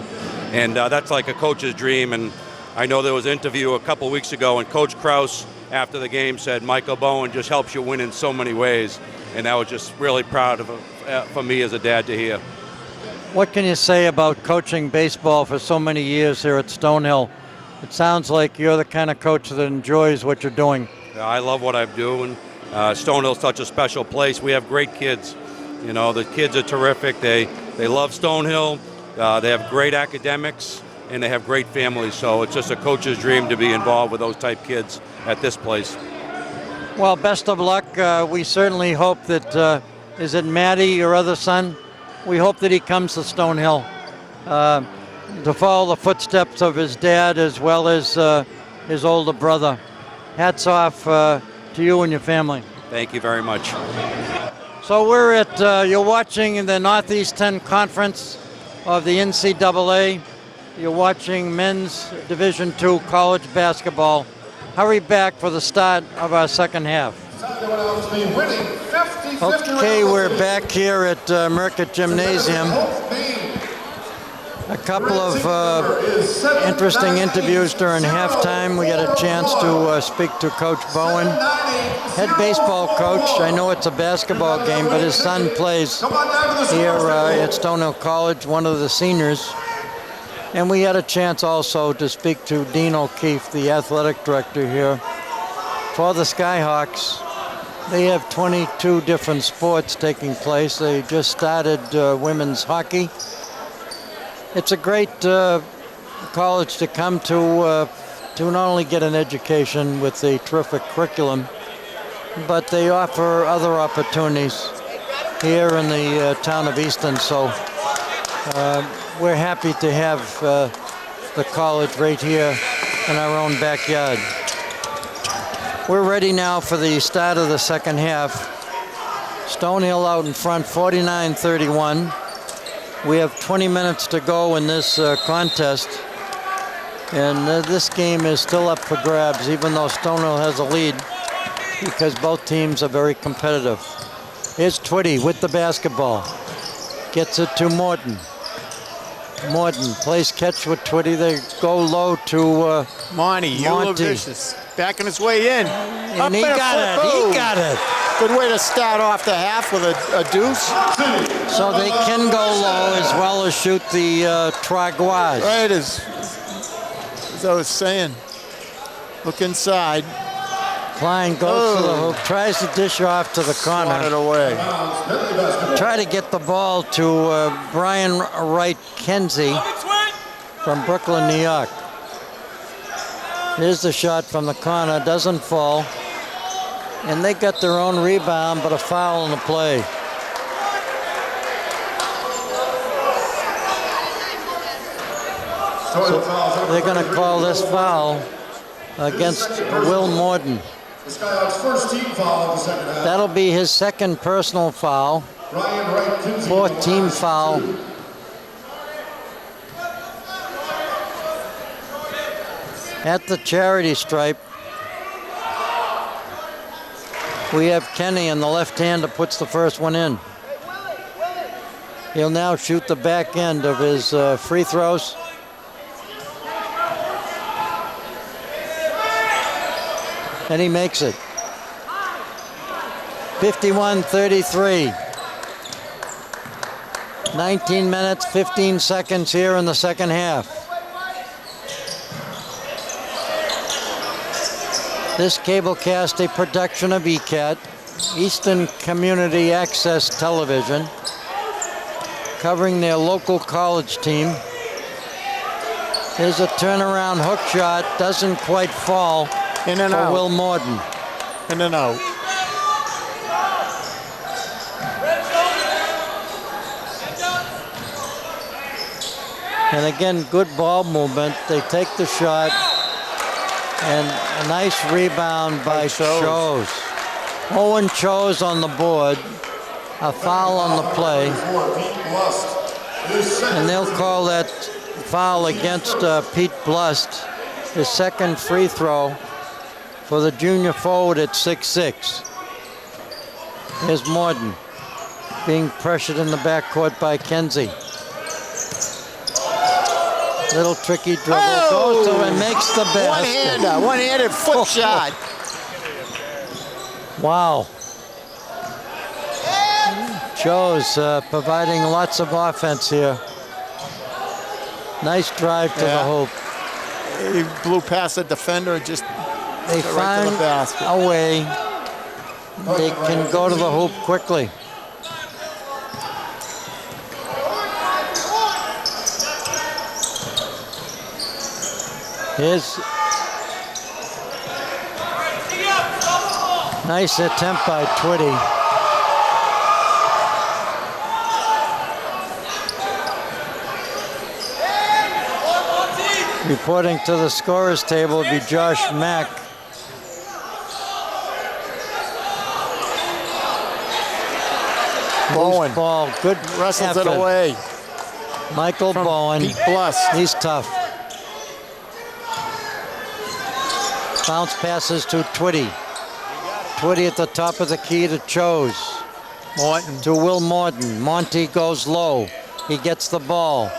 And that's like a coach's dream. And I know there was an interview a couple weeks ago, and Coach Krause, after the game, said Michael Bowen just helps you win in so many ways. And that was just really proud of for me as a dad to hear. What can you say about coaching baseball for so many years here at Stonehill? It sounds like you're the kind of coach that enjoys what you're doing. Yeah, I love what I'm doing. Stonehill's such a special place. We have great kids. The kids are terrific. They love Stonehill. They have great academics, and they have great families. So it's just a coach's dream to be involved with those type kids at this place. Well, best of luck. We certainly hope that, is it Matty, your other son? We hope that he comes to Stonehill to follow the footsteps of his dad as well as his older brother. Hats off to you and your family. Thank you very much. So we're at, you're watching the Northeast 10 Conference of the NCAA. You're watching men's Division II college basketball. Hurry back for the start of our second half. Okay, we're back here at Merckett Gymnasium. A couple of interesting interviews during halftime. We got a chance to speak to Coach Bowen, head baseball coach. I know it's a basketball game, but his son plays here at Stonehill College, one of the seniors. And we had a chance also to speak to Dean O'Keefe, the athletic director here for the Skyhawks. They have 22 different sports taking place. They just started women's hockey. It's a great college to come to not only get an education with a terrific curriculum, but they offer other opportunities here in the town of Easton. So we're happy to have the college right here in our own backyard. We're ready now for the start of the second half. Stonehill out in front, 49-31. We have 20 minutes to go in this contest, and this game is still up for grabs, even though Stonehill has a lead, because both teams are very competitive. Here's Twitty with the basketball. Gets it to Morton. Morton plays catch with Twitty. They go low to Monty. Vicious. Backing his way in. And he got it. He got it. Good way to start off the half with a deuce. So they can go low as well as shoot the Tragoise. Right, as I was saying. Look inside. Klein goes to the hoop, tries to dish off to the corner. Swat it away. Try to get the ball to Brian Wright Kenzie from Brooklyn, New York. Here's the shot from the corner, doesn't fall. And they got their own rebound, but a foul in the play. So they're going to call this foul against Will Morton. The Skyhawks' first team foul of the second half. That'll be his second personal foul. Fourth team foul. At the charity stripe, we have Kenny in the left hand that puts the first one in. He'll now shoot the back end of his free throws. And he makes it. 51-33. 19 minutes, 15 seconds here in the second half. This cablecast a production of ECAT, Eastern Community Access Television, covering their local college team. Here's a turnaround hook shot, doesn't quite fall. In and out. Will Morton. In and out. And again, good ball movement. They take the shot. And a nice rebound by Chose. Owen Chose on the board. A foul on the play. And they'll call that foul against Pete Blust. His second free throw for the junior forward at 6'6". Here's Morton being pressured in the backcourt by Kenzie. Little tricky dribble, goes to and makes the basket. One-handed foot shot. Wow. Chose providing lots of offense here. Nice drive to the hoop. He blew past the defender and just they right find to the basket. a way. They can go to the hoop quickly. Here's nice attempt by Twitty. Reporting to the scorer's table would be Josh Mack. Bowen. Loose ball, good Wrestles effort. it away. Michael Bowen. Pete Blust. He's tough. Bounce passes to Twitty. Twitty at the top of the key to Chose. Morton. To Will Morton. Monty goes low. He gets the ball.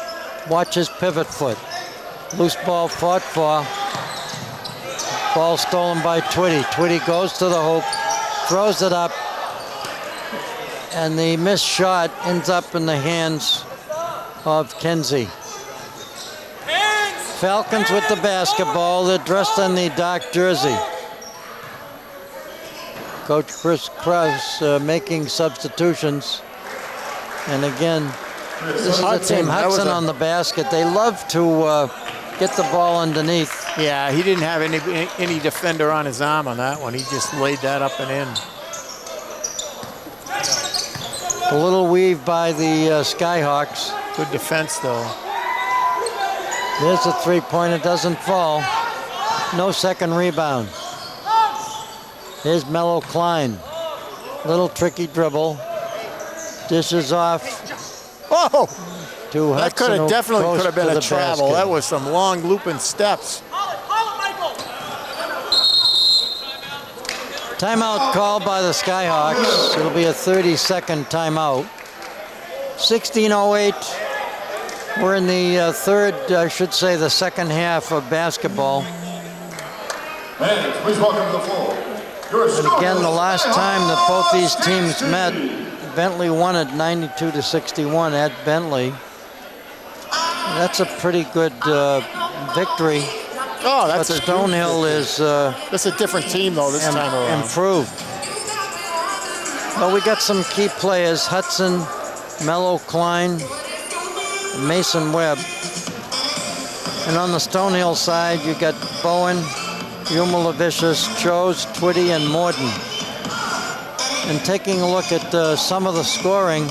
Watch his pivot foot. Loose ball fought for. Ball stolen by Twitty. Twitty goes to the hoop, throws it up, and the missed shot ends up in the hands of Kenzie. Falcons with the basketball. They're dressed in the dark jersey. Coach Chris Krause making substitutions. And again, this is a team. Hudson on the basket. They love to get the ball underneath. Yeah, he didn't have any defender on his arm on that one. He just laid that up and in. A little weave by the Skyhawks. Good defense, though. There's a three-pointer, doesn't fall. No second rebound. Here's Mello Klein. Little tricky dribble. Dishes off. Oh! To Hudson, that could have definitely could have been a travel. Basket. That was some long looping steps. Timeout called by the Skyhawks. It'll be a 30-second timeout. 16:08 We're in the third, I should say, the second half of basketball. Fans, please welcome to the floor. And again, the last time that both these teams met, Bentley won it 92-61 at Bentley. That's a pretty good victory. Oh, that's but Stonehill is that's a different team though this time around. Improved. Well, we got some key players: Hudson, Mello Klein, Mason Webb. And on the Stonehill side, you got Bowen, Umalavicius, Chose, Twitty, and Morden. And taking a look at some of the scoring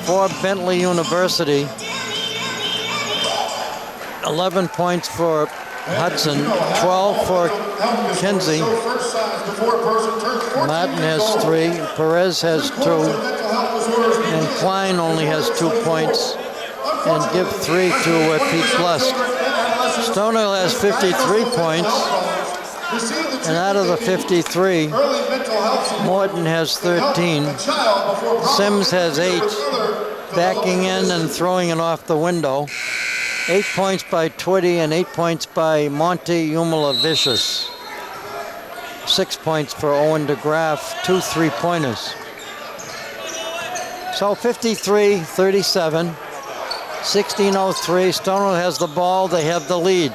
for Bentley University, 11 points for Hudson, 12 for Kinsey. Madden has 3, Perez has 2, and Klein only has 2 points, and give 3 to Pete Blust. Stonehill has 53 points, and out of the 53, Morton has 13. Sims has 8, backing in and throwing it off the window. 8 points by Twitty and 8 points by Monty Umalavicius. 6 points for Owen DeGraff, 2 3-pointers. So 53-37, 16:03. Stonehill has the ball. They have the lead.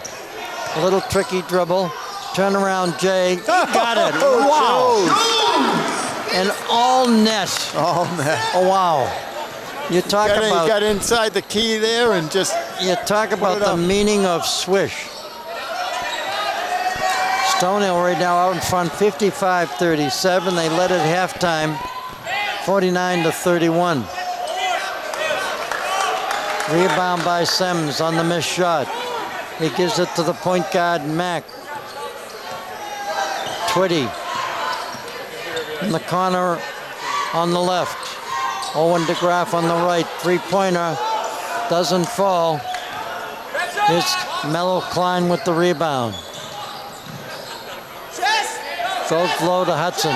A little tricky dribble. Turn around, Jay. Got it. Wow. And all net. All net. Oh, wow. You talk about. You got inside the key there and just. You talk about the meaning of swish. Stonehill right now out in front, 55-37. They led at halftime, 49-31. Rebound by Sims on the missed shot. He gives it to the point guard, Mack. Twitty in the corner on the left. Owen DeGraff on the right. 3-pointer doesn't fall. Here's Mello Klein with the rebound. Goes low to Hudson.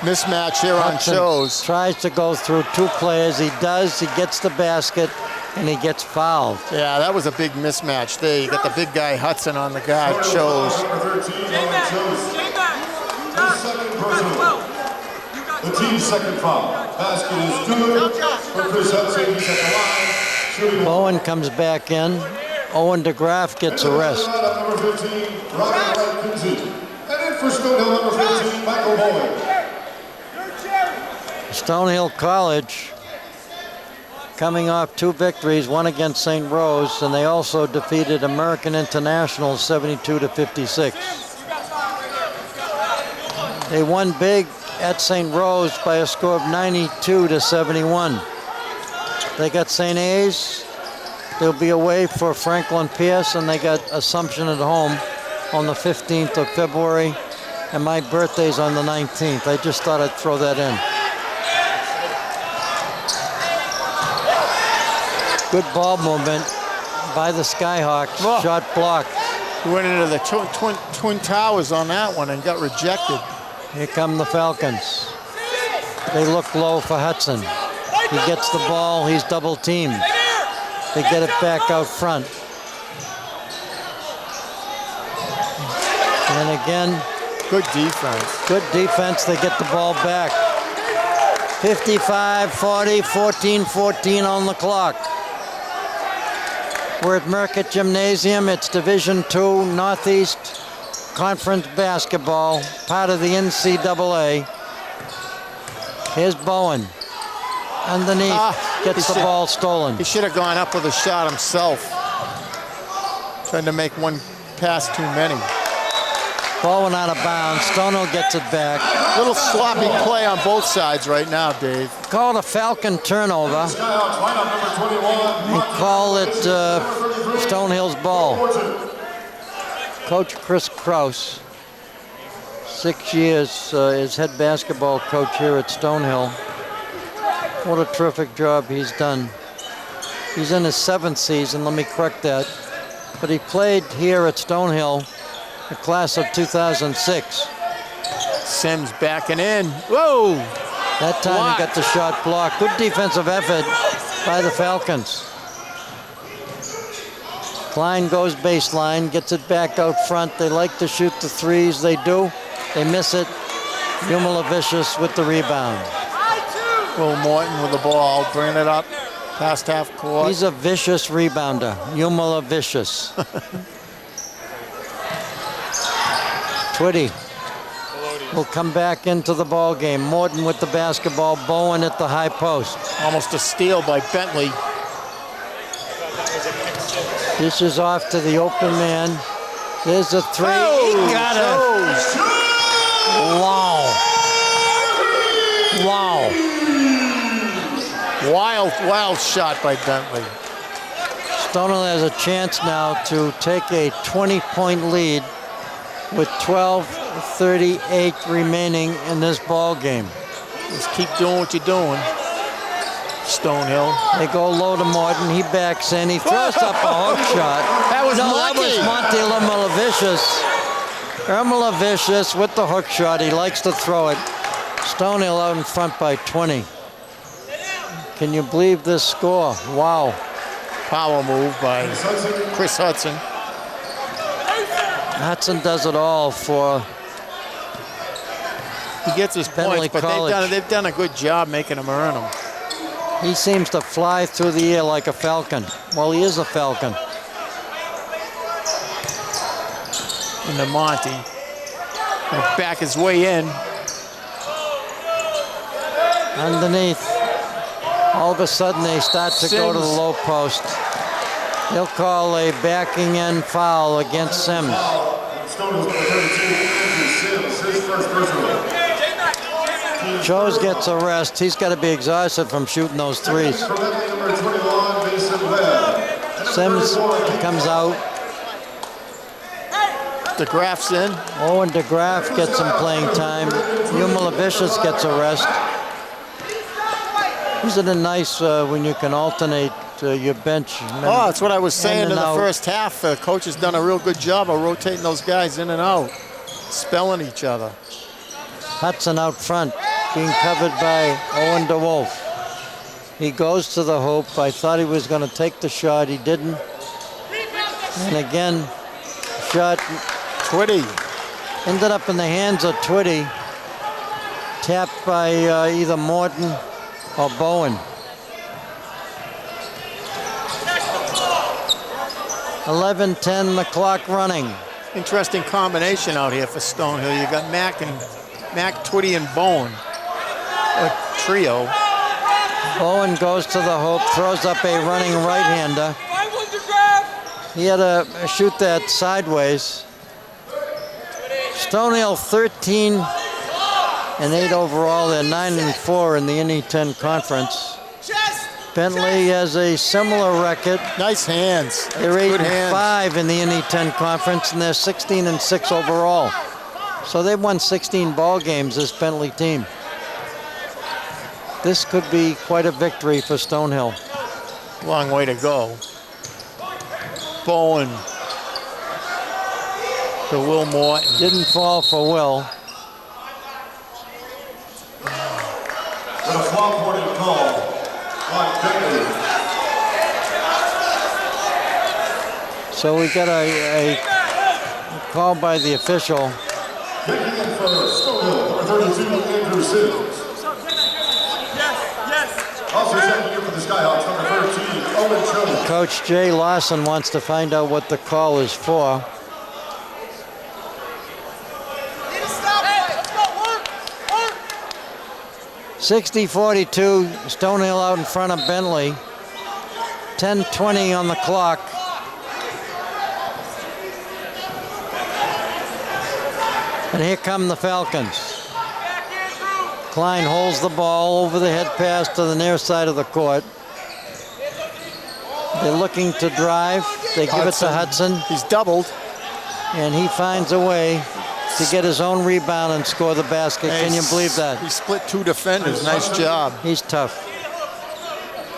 Mismatch here on Chose. Tries to go through 2 players. He does. He gets the basket, and he gets fouled. Yeah, that was a big mismatch there. You got the big guy Hudson on the guy Chose. The team's second foul. Basket is good for Chris Hudson. He's at the line. Bowen comes back in. Owen DeGraff gets a rest. Number 15, Robert Wright Kinsey. And in for Stonehill, number 15, Michael Bowen. Stonehill College coming off 2 victories, one against St. Rose, and they also defeated American International 72-56. They won big at St. Rose by a score of 92-71. They got St. A's. They'll be away for Franklin Pierce, and they got Assumption at home on the 15th of February, and my birthday's on the 19th. I just thought I'd throw that in. Good ball movement by the Skyhawks. Oh. Shot blocked. He went into the twin towers on that one and got rejected. Here come the Falcons. They look low for Hudson. He gets the ball. He's double teamed. They get it back out front. And again, good defense. Good defense. They get the ball back. 55-40, 14-14 on the clock. We're at Mercott Gymnasium. It's Division II Northeast Conference basketball, part of the NCAA. Here's Bowen. Underneath, gets the ball stolen. He should have gone up with a shot himself. Trying to make one pass too many. Bowen out of bounds. Stonehill gets it back. Little sloppy play on both sides right now, Dave. Call it a Falcon turnover. And call it Stonehill's ball. Coach Chris Kraus, 6 years as head basketball coach here at Stonehill. What a terrific job he's done. He's in his 7th season, let me correct that. But he played here at Stonehill, the class of 2006. Sims backing in. Whoa! That time he got the shot blocked. Good defensive effort by the Falcons. Klein goes baseline, gets it back out front. They like to shoot the threes. They do. They miss it. Umalavicius with the rebound. Will Morton with the ball, bringing it up past half court. He's a vicious rebounder. Umalavicius. Twitty will come back into the ball game. Morton with the basketball. Bowen at the high post. Almost a steal by Bentley. Dishes off to the open man. There's a three. He got it. Wow. Wow. Wild shot by Bentley. Stonehill has a chance now to take a 20-point lead with 12:38 remaining in this ball game. Just keep doing what you're doing, Stonehill. They go low to Morton. He backs in. He throws up a hook shot. That was That was Monty Umalavicius with the hook shot. He likes to throw it. Stonehill out in front by 20. Can you believe this score? Wow. Power move by Chris Hudson. Hudson does it all for He gets his Bentley points, but College. they've done a good job making him earn them. He seems to fly through the air like a falcon. Well, he is a falcon. Into Monty. He'll back his way in. Underneath. All of a sudden, they start to go to the low post. He'll call a backing in foul against Sims. Chose gets a rest. He's got to be exhausted from shooting those threes. Sims comes out. DeGraff's in. Owen DeGraff gets some playing time. Umalavicius gets a rest. Isn't it nice when you can alternate your bench? Oh, that's what I was saying in the out. first half. Coach has done a real good job of rotating those guys in and out, spelling each other. Hudson out front, being covered by Owen DeWolf. He goes to the hoop. I thought he was going to take the shot. He didn't. And again, shot Twitty. ended up in the hands of Twitty. Tapped by either Morton or Bowen. 11:10, the clock running. Interesting combination out here for Stonehill. You got Mac, Twitty, and Bowen. A trio. Bowen goes to the hoop, throws up a running right-hander. He had to shoot that sideways. Stonehill 13-8 overall. They're 9-4 in the NE10 conference. Bentley has a similar record. Nice hands. They're Good hands. 8-5 in the NE10 conference, and they're 16-6 overall. So they've won 16 ball games, this Bentley team. This could be quite a victory for Stonehill. Long way to go. Bowen to Will Morton. Didn't fall for Will. And a foul warning call on Bentley. So we got a call by the official. Kicking in for Stonehill, number 32, Andrew Sims. Also checking in for the Skyhawks, number 13, Owen Chose. Coach Jay Lawson wants to find out what the call is for. (60-42), Stonehill out in front of Bentley. 10:20 on the clock. And here come the Falcons. Klein holds the ball over the head pass to the near side of the court. They're looking to drive. They give it to Hudson. He's doubled. And he finds a way to get his own rebound and score the basket. Can you believe that? He split two defenders. Nice job. He's tough.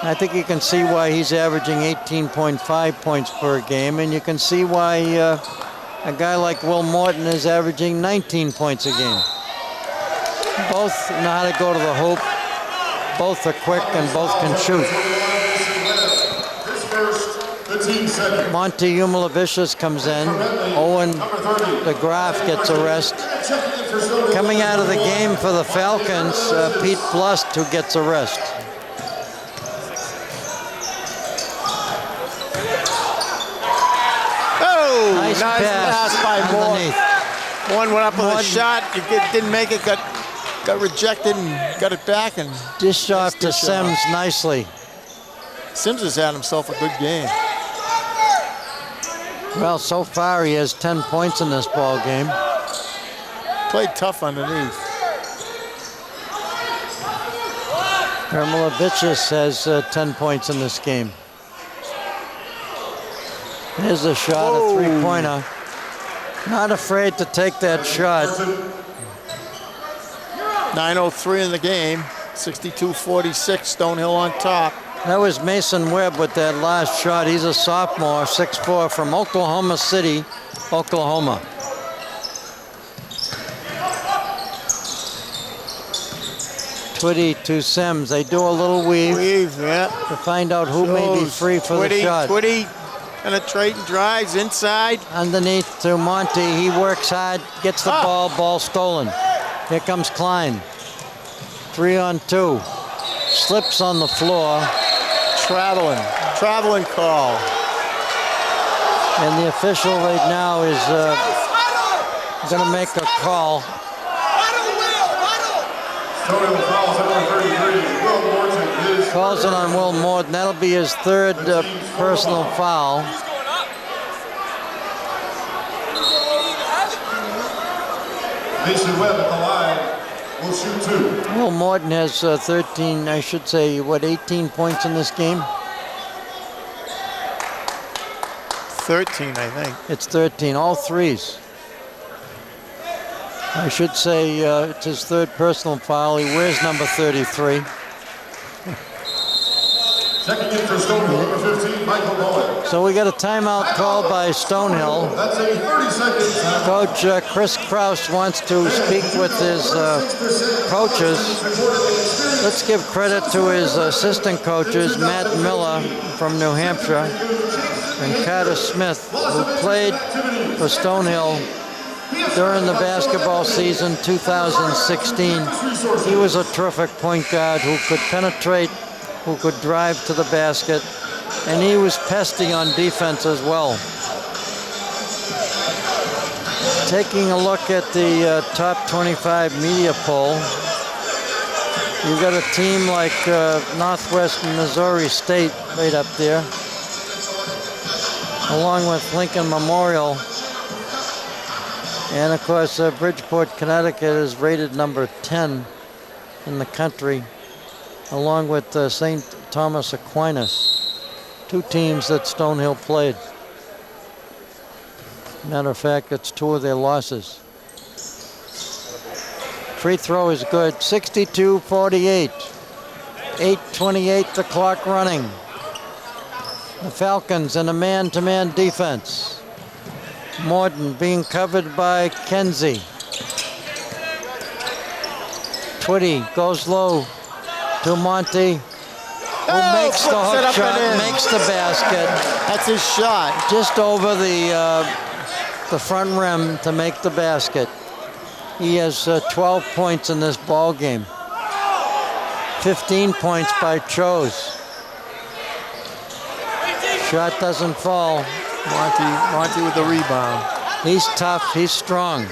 I think you can see why he's averaging 18.5 points per game, and you can see why a guy like Will Morton is averaging 19 points a game. Both know how to go to the hoop. Both are quick and both can shoot. His first, the 13 seconds. Monty Umilevicius comes in. Owen DeGraff gets a rest. Checking in for Stonehill. Coming out of the game for the Falcons, Pete Blust, who gets a rest. Oh, Nice pass by underneath. One went up with a Morton. shot. Didn't make it. Got rejected and got it back. And Dish off to dish off. Sims nicely. Sims has had himself a good game. Well, so far he has 10 points in this ball game. Played tough underneath. Umilevicius has 10 points in this game. Here's a shot, a three-pointer. Not afraid to take that shot. 9:03 in the game. 62-46. Stonehill on top. That was Mason Webb with that last shot. He's a sophomore, 6'4", from Oklahoma City, Oklahoma. Twitty to Sims. They do a little weave Yeah. to find out who may be free for the shot. Twitty penetrating, drives inside. Underneath to Monty. He works hard, gets the ball stolen. Here comes Klein. 3-on-2. Slips on the floor. Traveling call. And the official right now is going to make a call. Stonehill fouls at number 33. Will Morton is Calls it on Will Morton. That'll be his third personal foul. Mason Webb at the line will shoot 2. Will Morton has 13, I should say, 18 points in this game? 13, I think. It's 13, all threes. I should say it's his third personal foul. He wears number 33. Checking in for Stonehill, number 15, Michael Bowen. So we got a timeout called by Stonehill. That's a 30-second timeout. Coach Chris Kraus wants to speak with his coaches. Let's give credit to his assistant coaches, Matt Miller from New Hampshire and Carter Smith, who played for Stonehill during the basketball season 2016. He was a terrific point guard who could penetrate, who could drive to the basket, and he was pesty on defense as well. Taking a look at the top 25 media poll, you've got a team like Northwest Missouri State right up there, along with Lincoln Memorial. And of course, Bridgeport, Connecticut is rated number 10 in the country, along with St. Thomas Aquinas, two teams that Stonehill played. Matter of fact, it's two of their losses. Free throw is good, 62-48. 8:28 the clock running. The Falcons in a man-to-man defense. Morton being covered by Kenzie. Twitty goes low to Monty, who makes the hook shot, makes the basket. That's his shot. Just over the front rim to make the basket. He has 12 points in this ball game. 15 points by Chose. Shot doesn't fall. Monty with the rebound. He's tough, he's strong.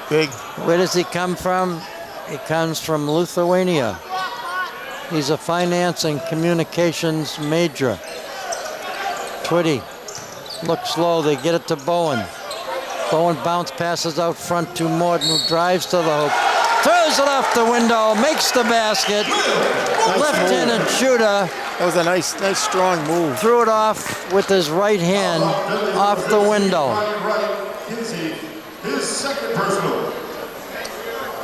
Big. Where does he come from? He comes from Lithuania. He's a finance and communications major. Twitty looks low, they get it to Bowen. Bowen bounce passes out front to Morton, who drives to the hoop. Throws it off the window, makes the basket. Left-handed shooter. That was a nice strong move. Threw it off with his right hand off the window. His second personal.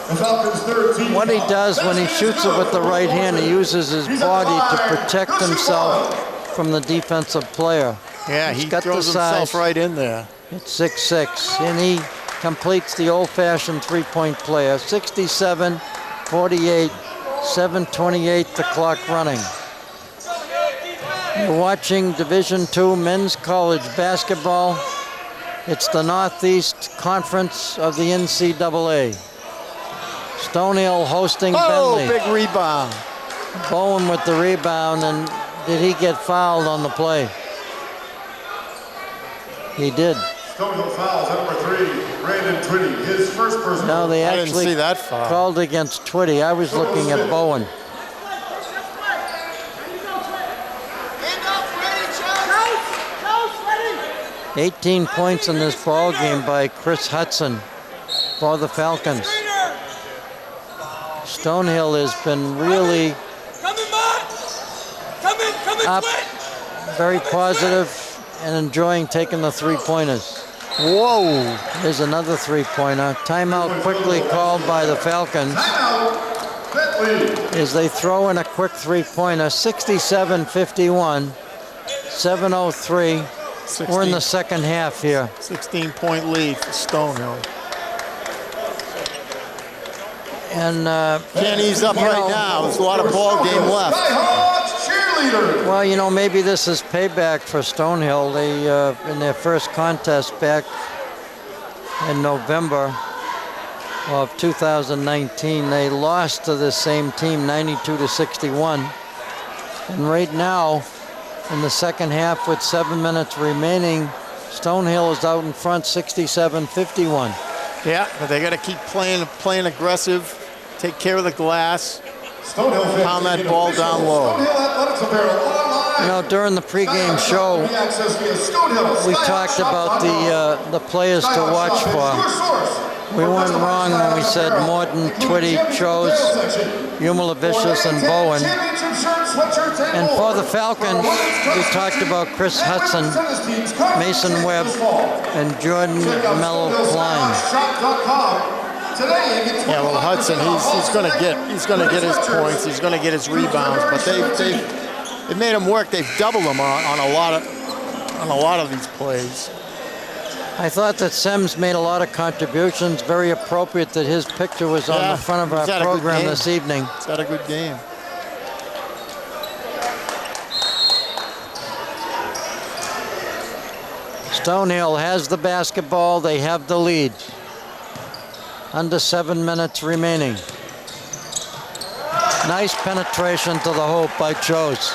The Falcons' third team. What he does when he shoots it with the right hand, he uses his body to protect himself from the defensive player. Yeah, He's he got throws the size. himself right in there. It's 6'6", and he completes the old-fashioned three-point player. 67-48, 7:28 the clock running. You're watching Division II men's college basketball. It's the Northeast Conference of the NCAA. Stonehill hosting Bentley. Big rebound. Bowen with the rebound, and did he get fouled on the play? He did. Stonehill fouls at number 3, Brandon Twitty, his first personal. No, they I didn't actually see that foul. called against Twitty. I was looking at Bowen. 18 points in this ball game by Chris Hudson for the Falcons. Stonehill has been really up, very positive, and enjoying taking the three-pointers. Whoa. There's another three-pointer. Timeout quickly called by the Falcons as they throw in a quick three-pointer. 67-51, 7:03. We're in the second half here. 16-point lead for Stonehill. And can't ease up right now. There's a lot of ball game left. Well, you know, maybe this is payback for Stonehill. They in their first contest back in November of 2019, they lost to the same team 92-61. And right now, in the second half with 7 minutes remaining, Stonehill is out in front 67-51. Yeah, but they got to keep playing aggressive, take care of the glass, pound that ball down low. You know, during the pregame show, we talked about the players to watch for. We weren't wrong when we said Morton, Twitty, Chose, Umalavicius, and Bowen. And for the Falcons, we talked about Chris Hudson, Mason Webb, and Jordan Mello Klein. Yeah, well, Hudson, he's going to get his points, he's going to get his rebounds, but they've made him work. They've doubled him on a lot of these plays. I thought that Sims made a lot of contributions. Very appropriate that his picture was on the front of our program this evening. He's had a good game. Stonehill has the basketball. They have the lead. Under 7 minutes remaining. Nice penetration to the hoop by Chose.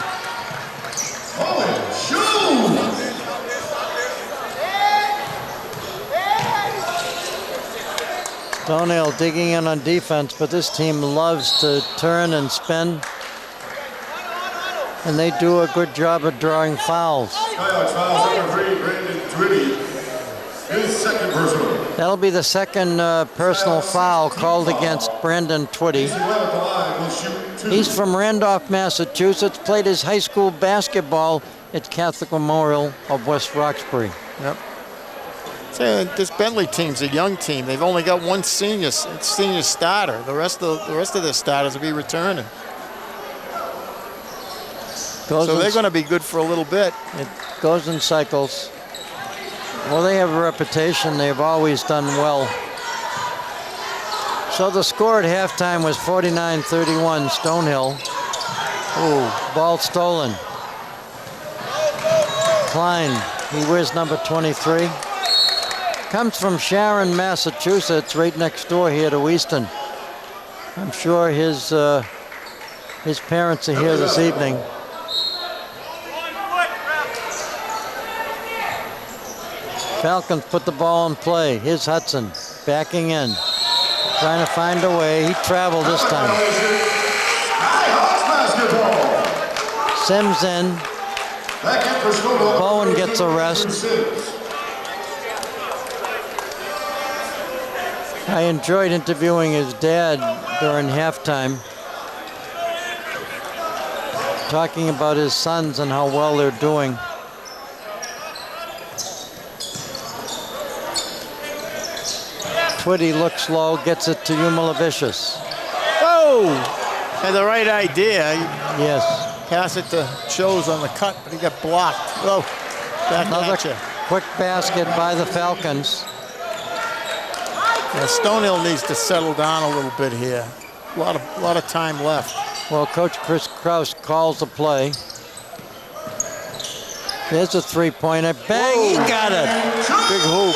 Stonehill digging in on defense, but this team loves to turn and spin. And they do a good job of drawing fouls. That'll be the second personal foul called against Brandon Twitty. He's from Randolph, Massachusetts, played his high school basketball at Catholic Memorial of West Roxbury. Yep. So this Bentley team's a young team. They've only got one senior starter. The rest of the starters will be returning. So they're going to be good for a little bit. It goes in cycles. Well, they have a reputation. They've always done well. So the score at halftime was 49-31 Stonehill. Ooh, ball stolen. Klein, he wears number 23. Comes from Sharon, Massachusetts, right next door here to Easton. I'm sure his parents are here this evening. Falcons put the ball in play. Here's Hudson backing in, trying to find a way. He traveled this time. Sims in. Bowen gets a rest. I enjoyed interviewing his dad during halftime, talking about his sons and how well they're doing. Twitty looks low, gets it to Umalavicius. Oh! Had the right idea. Yes. Pass it to Chose on the cut, but he got blocked. Oh, back another at you. Quick basket by the Falcons. Yeah, Stonehill needs to settle down a little bit here. A lot of time left. Well, Coach Chris Kraus calls the play. There's a three-pointer. Bang, he got it. Big hoop.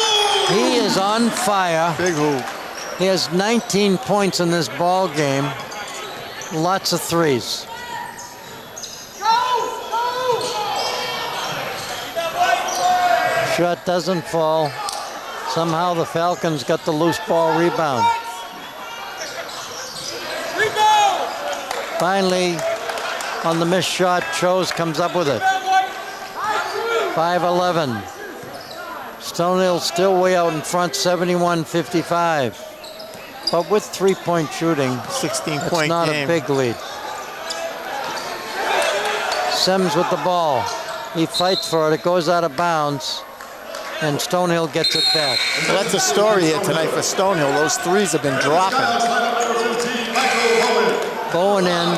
He is on fire. Big hoop. He has 19 points in this ball game. Lots of threes. Shot doesn't fall. Somehow the Falcons got the loose ball rebound. Finally, on the missed shot, Chose comes up with it. 5-11. Stonehill still way out in front, 71-55. But with three-point shooting, 16-point it's not game. a big lead. Sims with the ball. He fights for it. It goes out of bounds. And Stonehill gets it back. Well, that's a story here tonight for Stonehill. Those threes have been dropping. Bowen in,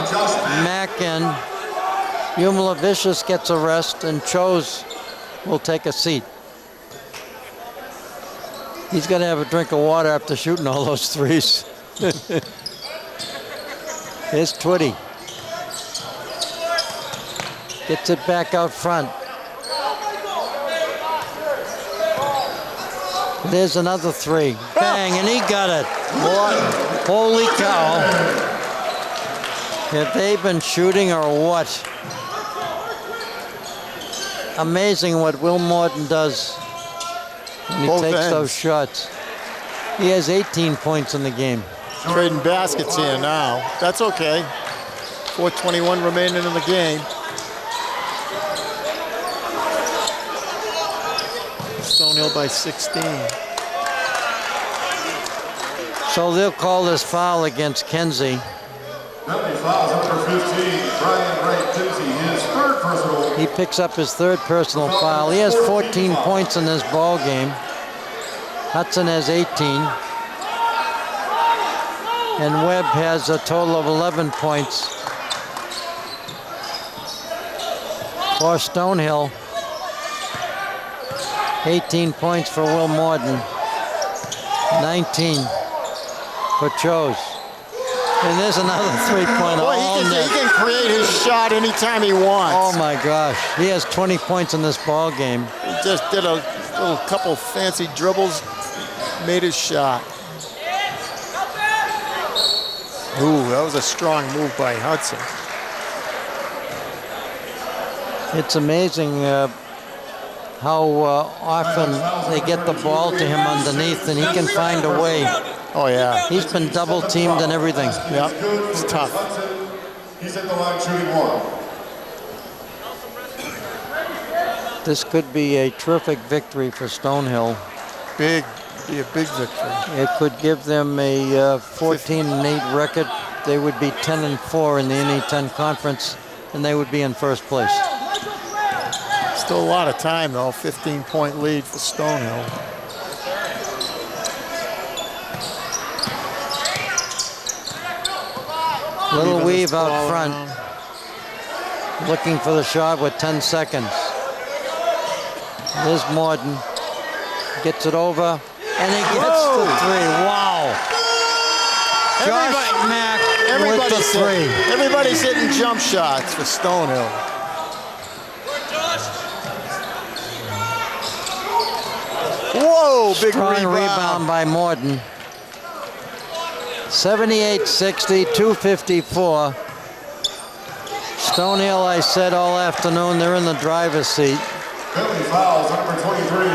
Mack in. Vicious gets a rest, and Chose will take a seat. He's got to have a drink of water after shooting all those threes. Here's Twitty. Gets it back out front. There's another three. Bang, and he got it. What? Holy cow. Have they been shooting or what? Amazing what Will Morton does when he Both takes ends. those shots. He has 18 points in the game. Trading baskets here now. That's okay. 4:21 remaining in the game. Stonehill by 16. So they'll call this foul against Kenzie. Bentley fouls number 15, Brian Wright Kinsey, his third personal. He picks up his third personal foul. He has 14 points in this ball game. Hudson has 18. And Webb has a total of 11 points for Stonehill. 18 points for Will Morton. 19 for Chose. And there's another three-pointer. Boy, he can create his shot anytime he wants. Oh my gosh. He has 20 points in this ball game. He just did a little couple fancy dribbles, made his shot. Ooh, that was a strong move by Hudson. It's amazing how often they get the ball to him underneath, and he can find a way. Oh, yeah. He's been double-teamed and everything. Yep, it's tough. He's at the line shooting one. This could be a terrific victory for Stonehill. Be a big victory. It could give them a 14-8 record. They would be 10-4 in the NE10 conference, and they would be in first place. Still a lot of time, though. 15-point lead for Stonehill. Little weave out front. Looking for the shot with 10 seconds. There's Morton. Gets it over, and he gets the three. Wow. Josh Mack with the three. Everybody's hitting jump shots for Stonehill. Whoa, big Strong rebound by Morton. 78-60, 2:54. Stonehill, I said all afternoon, they're in the driver's seat. Bentley fouls number 23.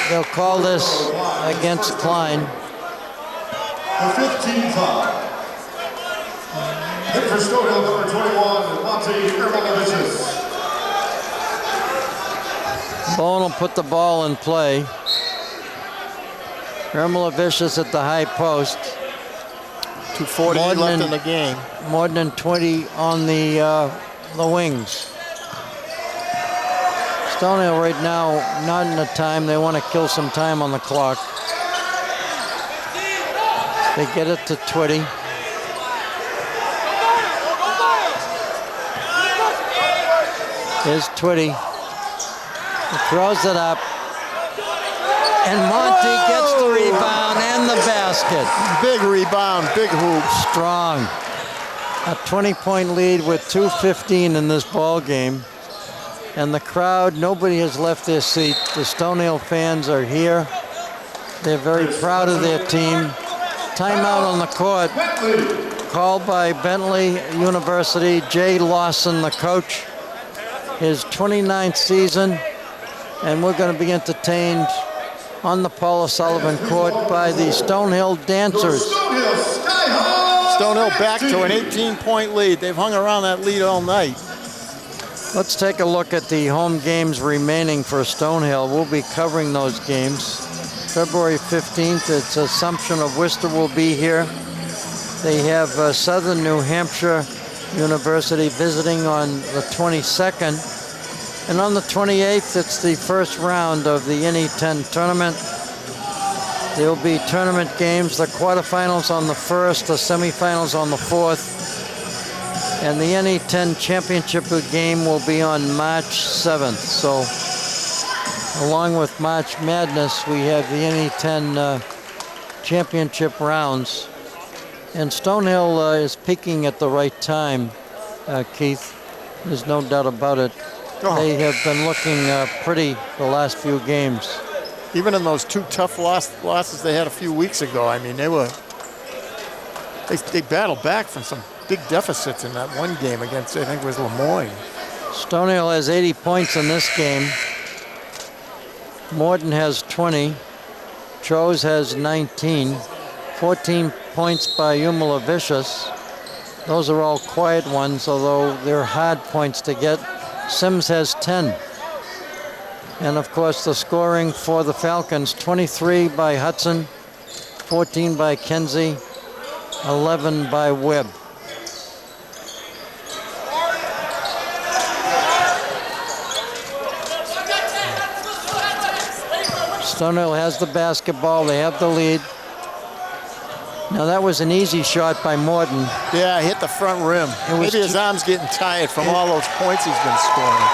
They'll call this against Klein. The 15 foul. Hit for Stonehill number 21, Monte Ermolovicius. Bowen will put the ball in play. Ermolovicius at the high post. 2:40 left in the game. More than 20 on the wings. Stonehill right now, not in the time. They want to kill some time on the clock. They get it to Twitty. Here's Twitty. He throws it up. And Monty gets the rebound and the basket. Big rebound, big hoop. Strong. A 20-point lead with 2:15 in this ball game. And the crowd, nobody has left their seat. The Stonehill fans are here. They're very proud of their team. Timeout on the court, called by Bentley University. Jay Lawson, the coach, his 29th season. And we're going to be entertained on the Paula Sullivan court by the Stonehill Dancers. Stonehill back to an 18-point lead. They've hung around that lead all night. Let's take a look at the home games remaining for Stonehill. We'll be covering those games. February 15th, it's Assumption of Worcester will be here. They have Southern New Hampshire University visiting on the 22nd. And on the 28th, it's the first round of the NE10 tournament. There will be tournament games, the quarterfinals on the 1st, the semifinals on the 4th. And the NE10 championship game will be on March 7th. So, along with March Madness, we have the NE10 championship rounds. And Stonehill is peaking at the right time, Keith. There's no doubt about it. Oh. They have been looking pretty the last few games. Even in those two tough losses they had a few weeks ago, I mean, they battled back from some big deficits in that one game against, I think it was Lemoyne. Stonehill has 80 points in this game. Morton has 20. Chose has 19. 14 points by Umala Vicious. Those are all quiet ones, although they're hard points to get. Sims has 10. And of course the scoring for the Falcons, 23 by Hudson, 14 by Kenzie, 11 by Webb. Stonehill has the basketball, they have the lead. Now that was an easy shot by Morton. Yeah, hit the front rim. Maybe his arm's getting tired from all those points he's been scoring.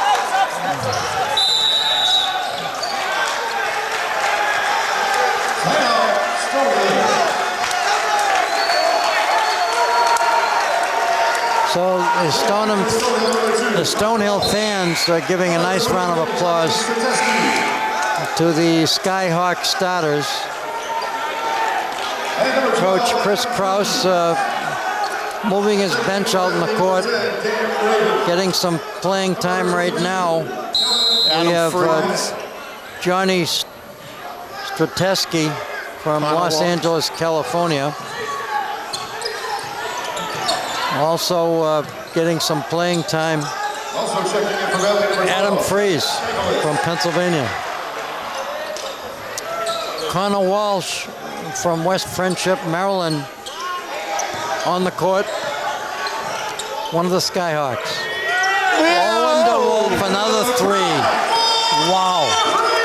So the Stonehill fans are giving a nice round of applause to the Skyhawk starters. Coach Chris Kraus moving his bench out in the court, getting some playing time right now. We have Johnny Strateski from Los Angeles, California. Also getting some playing time, Adam Freeze from Pennsylvania. Connor Walsh from West Friendship, Maryland, on the court. One of the Skyhawks. Oh, Wolf, another three. Wow.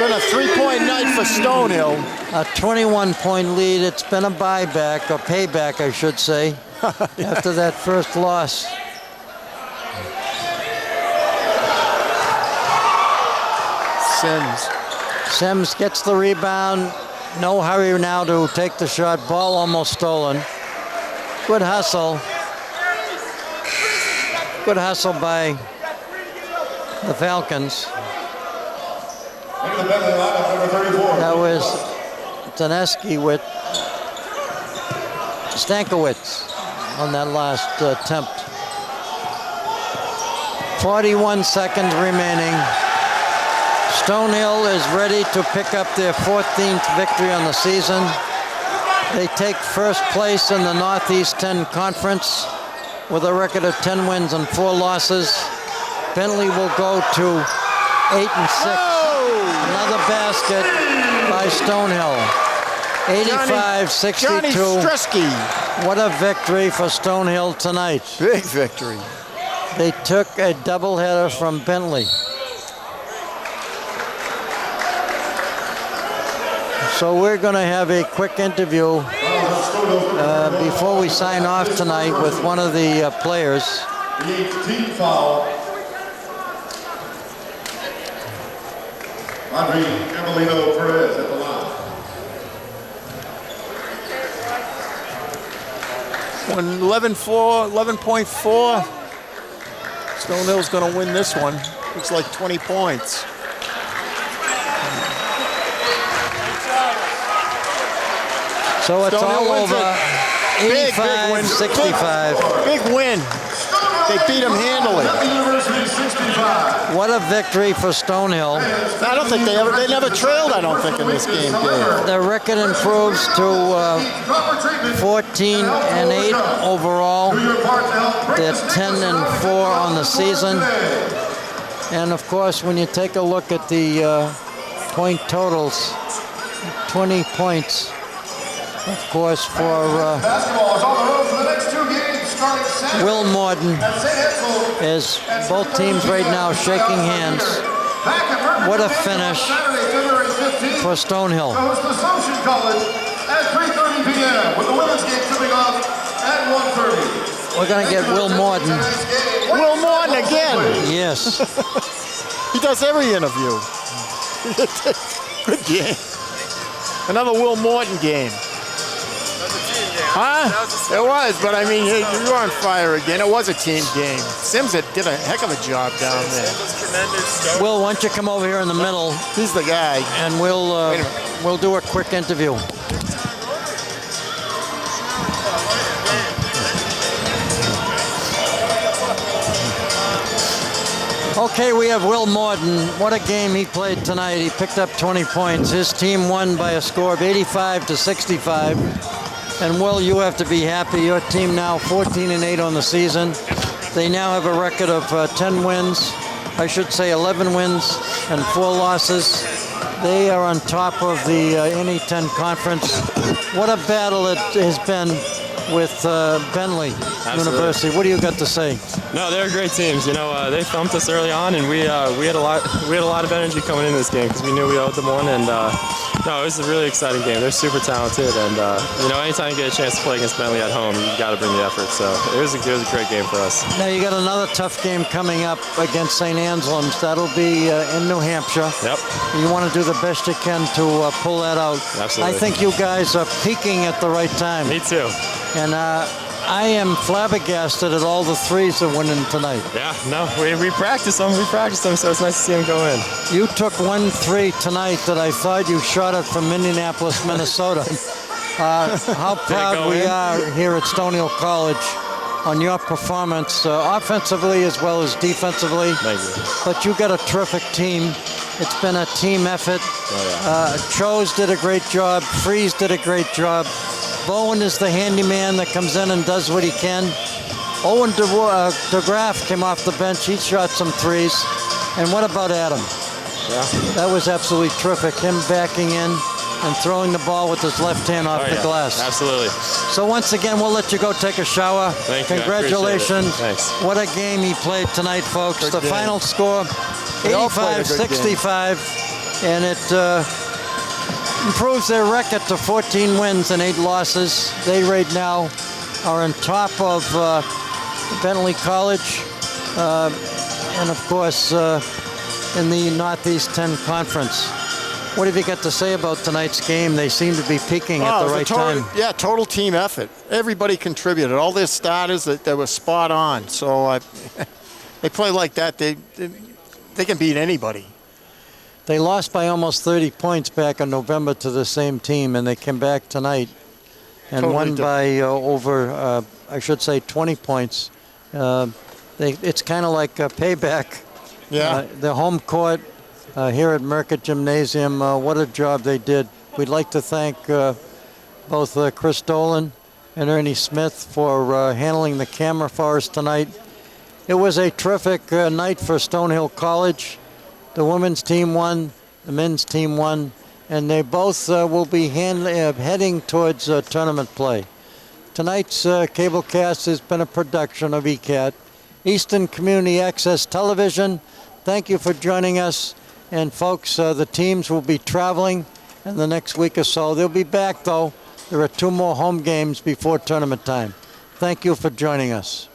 Been a three-point night for Stonehill. A 21-point lead. It's been a buyback, or payback, I should say, after that first loss. Sims gets the rebound. No hurry now to take the shot. Ball almost stolen. Good hustle. Good hustle by the Falcons. That was Zaneski with Stankiewicz on that last attempt. 41 seconds remaining. Stonehill is ready to pick up their 14th victory on the season. They take first place in the Northeast 10 Conference with a record of 10 wins and 4 losses. Bentley will go to 8-6. Another basket by Stonehill. 85-62. What a victory for Stonehill tonight. Big victory. They took a doubleheader from Bentley. So we're going to have a quick interview before we sign off tonight with one of the players. The 18th foul. Andre Camelino Perez at the line. 11.4. Stonehill's going to win this one. Looks like 20 points. So it's Stonehill all wins over. Big win. 85-65. Big win. They beat them handily. What a victory for Stonehill. I don't think they never trailed, I don't think, in this game, Dave. Their record improves to 14-8 overall. They're 10-4 on the season. And of course, when you take a look at the point totals, 20 points, of course, for Basketball is on the road for the next 2 games, starting Saturday Will Morton, at St. Hetzel. as both teams right now shaking hands. What a finish for Stonehill. Host Assumption College at 3:30 p.m. with the women's game tipping off at 1:30. We're going to get Will Morton. Will Morton again. Yes. He does every interview. Good game. Another Will Morton game. Huh? It was, but I mean, you were on fire again. It was a team game. Sims did a heck of a job down there. Will, why don't you come over here in the middle, He's the guy. and we'll do a quick interview. Okay, we have Will Morton. What a game he played tonight. He picked up 20 points. His team won by a score of 85-65. And Will, you have to be happy. Your team now 14-8 on the season. They now have a record of 10 wins. I should say 11 wins and 4 losses. They are on top of the NE10 conference. What a battle it has been with Bentley University. What do you got to say? No, they're great teams. You know, they thumped us early on, and we had a lot of energy coming into this game because we knew we owed them one. And no, it was a really exciting game. They're super talented, and you know, anytime you get a chance to play against Bentley at home, you got to bring the effort. So it was a great game for us. Now you got another tough game coming up against St. Anselm's. That'll be in New Hampshire. Yep. You want to do the best you can to pull that out. Absolutely. I think you guys are peaking at the right time. Me too. And I am flabbergasted at all the threes that went in tonight. Yeah, no, we practice them. We practice them, so it's nice to see them go in. You took 1 3 tonight that I thought you shot it from Minneapolis, Minnesota. How proud we are here at Stonehill College on your performance, offensively as well as defensively. Thank you. But you got a terrific team. It's been a team effort. Chose did a great job. Freeze did a great job. Bowen is the handyman that comes in and does what he can. Owen DeGraff came off the bench. He shot some threes. And what about Adam? Yeah. That was absolutely terrific. Him backing in and throwing the ball with his left hand off the glass. Absolutely. So once again, we'll let you go take a shower. Thank you. Congratulations. Thanks. What a game he played tonight, folks. Good The game. final score, They all played a good 85-65. And it improves their record to 14 wins and 8 losses. They right now are on top of Bentley College and, of course, in the Northeast 10 Conference. What have you got to say about tonight's game? They seem to be peaking at the right time. Yeah, total team effort. Everybody contributed. All their starters that were spot on. So they play like that. They can beat anybody. They lost by almost 30 points back in November to the same team, and they came back tonight and won by over, I should say, 20 points. It's kind of like a payback. Yeah. The home court here at Merckett Gymnasium, what a job they did. We'd like to thank both Chris Dolan and Ernie Smith for handling the camera for us tonight. It was a terrific night for Stonehill College. The women's team won, the men's team won, and they both will be heading towards tournament play. Tonight's cablecast has been a production of ECAT, Eastern Community Access Television. Thank you for joining us. And folks, the teams will be traveling in the next week or so. They'll be back, though. There are 2 more home games before tournament time. Thank you for joining us.